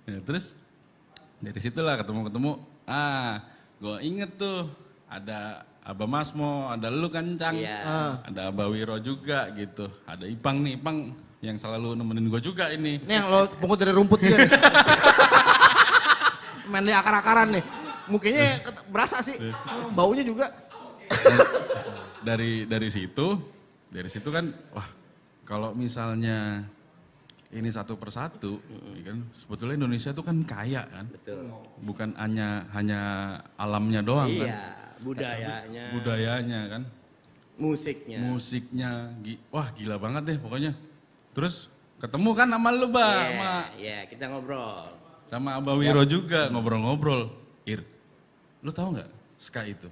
Nah, terus dari situlah ketemu. Gue inget tuh ada Abah Masmo, ada lu kan Cang. Iya. Ada Abah Wiro juga gitu. Ada Ipang nih, Ipang yang selalu nemenin gue juga ini. Ini yang lo pungut dari rumput dia nih. Main di akar-akaran nih. Mukanya berasa sih. Baunya juga. Dari situ kan wah kalau misalnya ini satu persatu ya kan sebetulnya Indonesia itu kan kaya kan. Betul. Bukan hanya alamnya doang kan. Iya, Budayanya kan. Musiknya. Wah gila banget deh pokoknya. Terus ketemu kan sama lu Iya, kita ngobrol. sama Abah Wiro juga ngobrol-ngobrol. Ir, lu tahu nggak ska itu?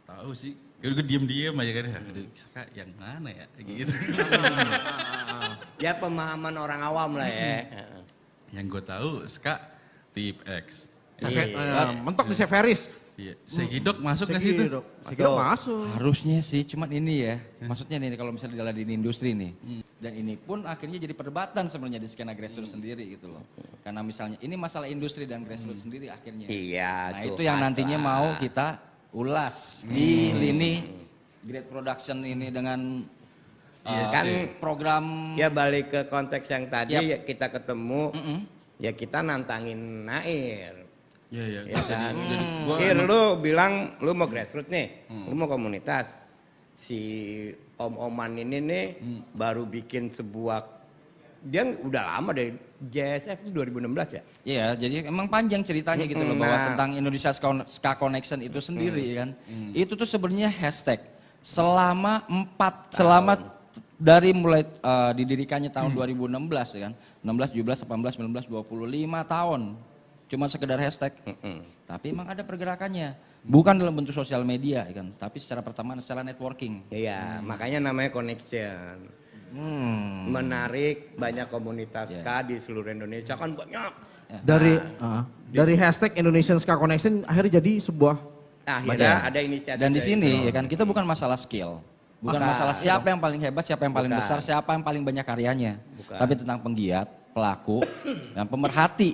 Tahu sih. Gue diem aja kan. Aduh, ska yang mana ya? Gitu. Ya pemahaman orang awam lah ya. Yang gue tahu ska tip X. Mentok di Severis. Iya. Segidok masuk nggak sih itu? Segidok masuk. Harusnya sih, cuman ini ya. Maksudnya nih kalau misalnya di industri nih. Dan ini pun akhirnya jadi perdebatan sebenarnya di skena grassroots sendiri gitu loh. Karena misalnya ini masalah industri dan grassroots sendiri akhirnya. Iya, Nah tuh itu yang pasar. nantinya mau kita ulas di lini great production ini dengan Kan program ya balik ke konteks yang tadi Yap. ya kita ketemu. Ya kita nantangin Nair. Iya. Ya kan? Gua Ir, lu bilang lu mau grassroots nih, lu mau komunitas. Si om-oman ini nih baru bikin sebuah, dia udah lama dari JSF itu 2016 ya? Iya, jadi emang panjang ceritanya gitu loh bahwa Nah. tentang Indonesia Ska Connection itu sendiri kan. Itu tuh sebenarnya hashtag selama Dari mulai didirikannya tahun 2016 ya kan. 16, 17, 18, 19, 25 tahun. Cuma sekedar hashtag. Tapi emang ada pergerakannya. Bukan dalam bentuk sosial media ya kan, tapi secara pertemanan, secara networking. Iya, makanya namanya connection. Menarik banyak komunitas ska di seluruh Indonesia kan banyak. Dari hashtag Indonesian Ska Connection akhirnya jadi sebuah Akhirnya ada inisiatif. Dan di dari sini itu. ya kan kita bukan masalah skill. Bukan masalah siapa yang paling hebat, siapa yang paling Bukan. besar, siapa yang paling banyak karyanya. Bukan. Tapi tentang penggiat, pelaku, dan pemerhati.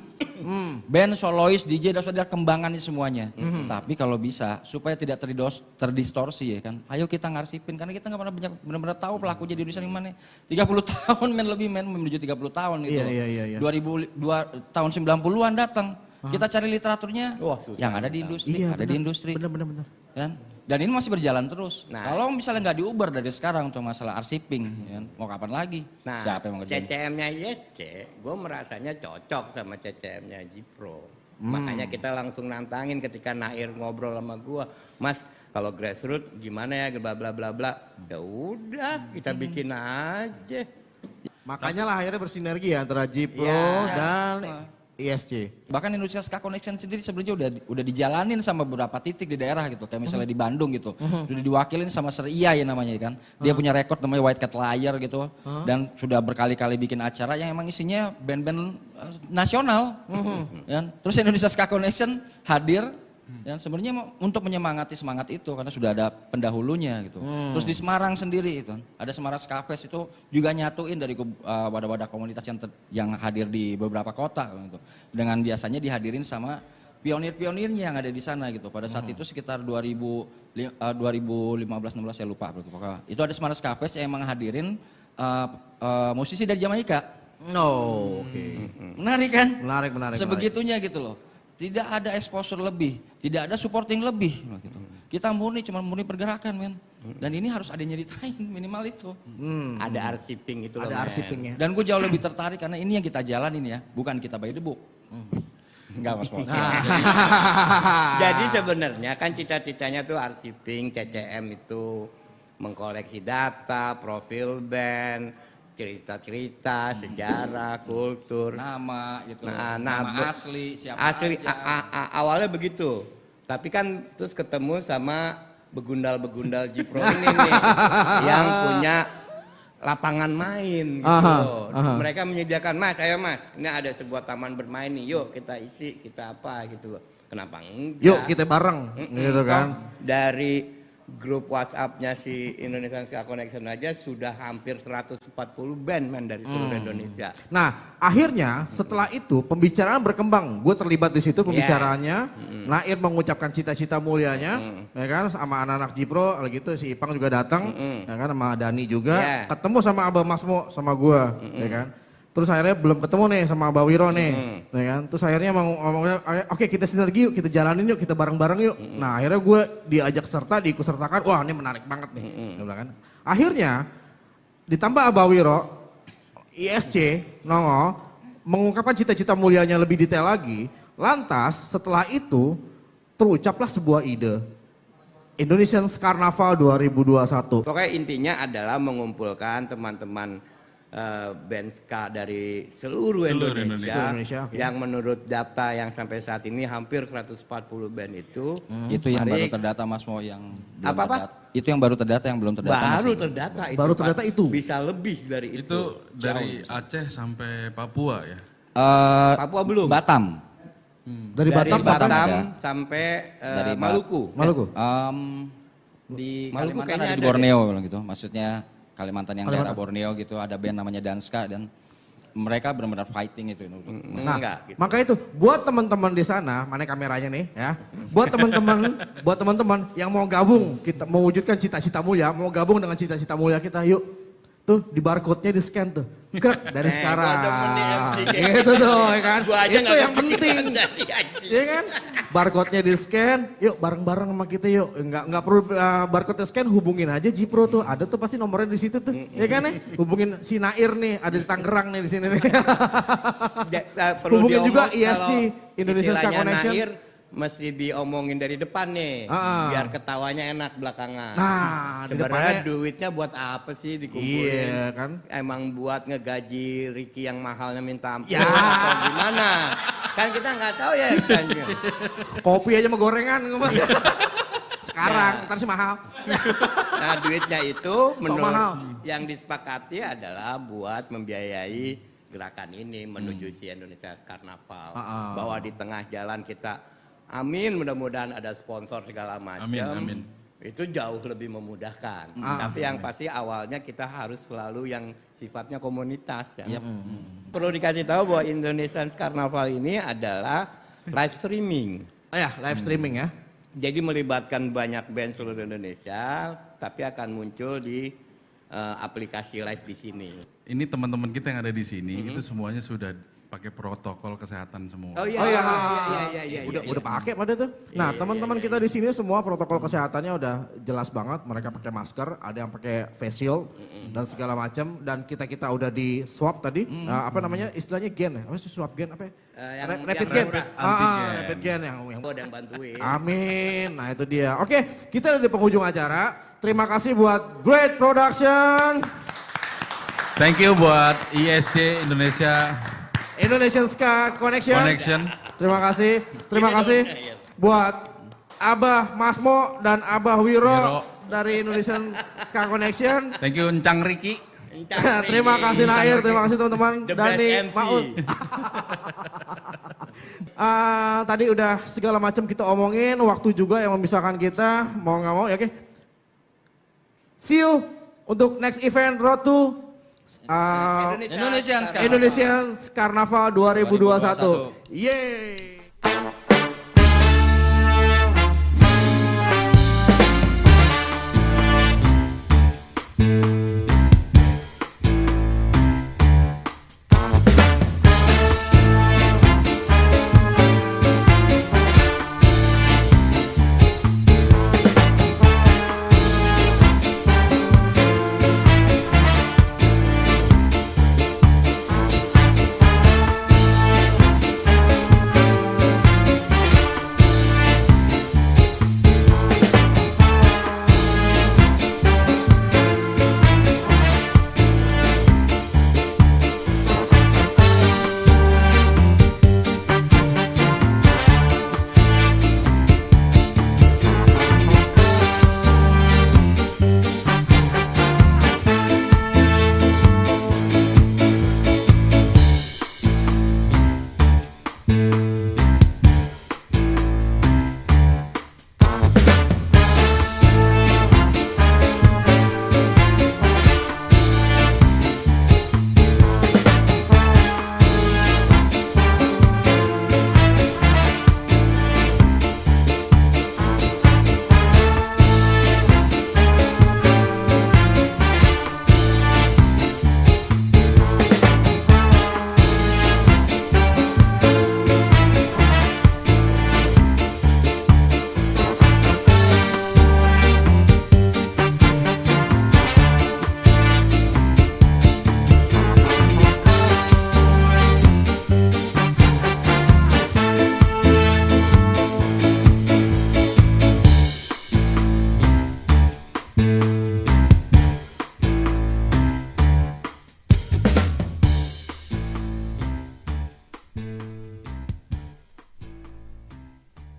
Band, solois, DJ, dan saudara kembangan ini semuanya. Tapi kalau bisa supaya tidak terdistorsi ya kan. Ayo kita ngarsipin karena kita nggak pernah benar-benar tahu pelakunya di Indonesia gimana. 30 tahun lebih menuju 30 tahun gitu. Iya. 2002 tahun 90-an datang. Kita cari literaturnya Wah, susah yang ada di industri, ada di industri. Bener. Kan? Dan ini masih berjalan terus. Nah. Kalau misalnya nggak diuber dari sekarang untuk masalah arsiping, ya kan? Mau kapan lagi? Nah, Siapa yang mau ngerjain? CCM-nya ISC, gue merasanya cocok sama CCM-nya Jipro. Makanya kita langsung nantangin ketika Nair ngobrol sama gue, Mas, kalau grassroots gimana ya, bla bla bla bla. Ya udah, kita bikin aja. Makanya lah akhirnya bersinergi ya antara Jipro Ya. dan ISC. Bahkan Indonesia Ska Connection sendiri sebenarnya udah dijalanin sama beberapa titik di daerah gitu. Kayak misalnya di Bandung gitu. Sudah diwakilin sama Seria ya namanya kan. Dia punya rekor namanya White Cat Liar gitu. Dan sudah berkali-kali bikin acara yang emang isinya band-band nasional. Dan terus Indonesia Ska Connection hadir. Dan sebenarnya untuk menyemangati semangat itu karena sudah ada pendahulunya gitu. Terus di Semarang sendiri itu ada Semarang Ska Fest itu juga nyatuin dari wadah-wadah komunitas yang hadir di beberapa kota gitu. Dengan biasanya dihadirin sama pionir-pionirnya yang ada di sana gitu. Pada saat itu sekitar 2015-16 saya lupa. Itu ada Semarang Ska Fest yang emang hadirin musisi dari Jamaika. Oke. Menarik kan? Menarik. Sebegitunya gitu loh. Tidak ada exposure lebih, tidak ada supporting lebih. Gitu. Kita cuma murni pergerakan men. Dan ini harus ada yang nyeritain minimal itu. Ada arsiping itu. Ada arsipingnya. Dan gue jauh lebih tertarik karena ini yang kita jalanin ya, bukan kita by the book. Enggak mas. Jadi sebenarnya kan cita-citanya tuh arsiping, CCM itu mengkoleksi data, profil band, cerita-cerita, sejarah, kultur. Nama gitu. Nama asli, siapa asli aja. awalnya begitu. Tapi kan terus ketemu sama begundal-begundal Jipro ini nih yang punya lapangan main gitu. Mereka menyediakan, Mas, ayo Mas, ini ada sebuah taman bermain nih, yuk kita isi, kita apa gitu loh. Kenapa enggak? Yuk kita bareng gitu kan. Dari grup WhatsApp-nya si Indonesian Ska Connection aja sudah hampir 140 band men dari seluruh Indonesia. Nah akhirnya setelah itu pembicaraan berkembang. Gue terlibat di situ pembicaraannya. Nair mengucapkan cita-cita mulianya, ya kan, sama anak-anak Jipro, gitu si Ipang juga datang, ya kan, sama Dani juga, ketemu sama Abah Masmo sama gue, ya kan. Terus akhirnya belum ketemu nih sama Abah Wiro nih, ya kan. Terus akhirnya ngomongnya, oke kita sinergi yuk, kita jalanin yuk, kita bareng-bareng yuk. Nah akhirnya gue diajak serta, diikut sertakan, wah ini menarik banget nih. Dia bilang kan. Akhirnya ditambah Abah Wiro, ISC, Nongol, mengungkapkan cita-cita mulianya lebih detail lagi. Lantas setelah itu terucaplah sebuah ide. Indonesian Carnaval 2021. Pokoknya intinya adalah mengumpulkan teman-teman band ska dari seluruh Indonesia, oke. yang menurut data yang sampai saat ini hampir 140 band itu. Itu yang baru terdata Mas Mo yang belum Apa-apa? terdata. Itu yang baru terdata yang belum terdata. Baru masih. terdata itu. Baru terdata itu? Bisa lebih dari itu. Itu dari Aceh sampai Papua ya. Papua belum? Batam. Dari Batam Batam Batam ada. sampai Dari Maluku. Maluku. Di Maluku Kalimantan kayaknya ada di ada Borneo gitu. Maksudnya Kalimantan yang daerah Borneo gitu ada band namanya Danska dan mereka benar-benar fighting itu untuk Nah, Enggak, gitu. makanya itu buat teman-teman di sana, mana kameranya nih ya. Buat teman-teman yang mau gabung, kita mewujudkan cita-cita mulia, mau gabung dengan cita-cita mulia kita, yuk. Tuh di barcode-nya di scan tuh. Krek dari sekarang. gua demen nih MC kayak Gitu tuh ya kan. Gua aja Itu nggak yang kepikiran penting. dari anjing. Iya kan? Barcode-nya di scan, yuk bareng-bareng sama kita yuk. Enggak perlu barcode scan, hubungin aja Jipro tuh. Ada tuh pasti nomornya di situ tuh. Ya kan nih? Hubungin si Nair nih, ada di Tangerang nih di sini nih. Perlu Hubungin juga diomong ISC, kalau Indonesian Ska istilahnya Connection. Nair, mesti diomongin dari depan nih, biar ketawanya enak belakangan. Nah, di sebenarnya depannya- duitnya buat apa sih dikumpulin? Iya kan? Emang buat ngegaji Ricky yang mahalnya minta ampun Ya. atau gimana? Kan kita nggak tahu ya ikannya. Kopi aja sama gorengan Mas. Sekarang, Ya. ntar sih mahal. Nah duitnya itu menurut mahal. yang disepakati adalah buat membiayai gerakan ini menuju si Indonesia Karnaval. Bahwa di tengah jalan kita, amin mudah-mudahan ada sponsor segala macam. Amin, amin. Itu jauh lebih memudahkan. Tapi yang pasti awalnya kita harus selalu yang sifatnya komunitas. Ya. Perlu dikasih tahu bahwa Indonesian Carnaval ini adalah live streaming. Oh ya, live streaming ya. Jadi melibatkan banyak band seluruh Indonesia, tapi akan muncul di aplikasi live di sini. Ini teman-teman kita yang ada di sini itu semuanya sudah pakai protokol kesehatan semua. Oh iya, Oh iya, iya. udah pakai pada tuh. Nah, teman-teman kita di sini semua protokol kesehatannya udah jelas banget. Mereka pakai masker, ada yang pakai face shield dan segala macam. Dan kita udah di swab tadi. Apa namanya? Istilahnya gen ya? Apa sih swab gen apa? Ya? Rapid gen. antigen. Rapid gen yang Ada yang bantuin. Amin. Nah itu dia. Oke, kita udah di penghujung acara. Terima kasih buat Great Production, Thank you buat ISC Indonesia Indonesian Ska Connection. Connection. Terima kasih. Terima kasih buat Abah Masmo dan Abah Wiro dari Indonesian Ska Connection. Thank you Encang Riki. Terima kasih Nair, terima kasih teman-teman. The Dani, best MC. Maul. Tadi udah segala macam kita omongin, waktu juga yang memisahkan kita, mau nggak mau ya oke. See you untuk next event Road to Indonesian Ska. Indonesian Carnaval 2021. Yeay.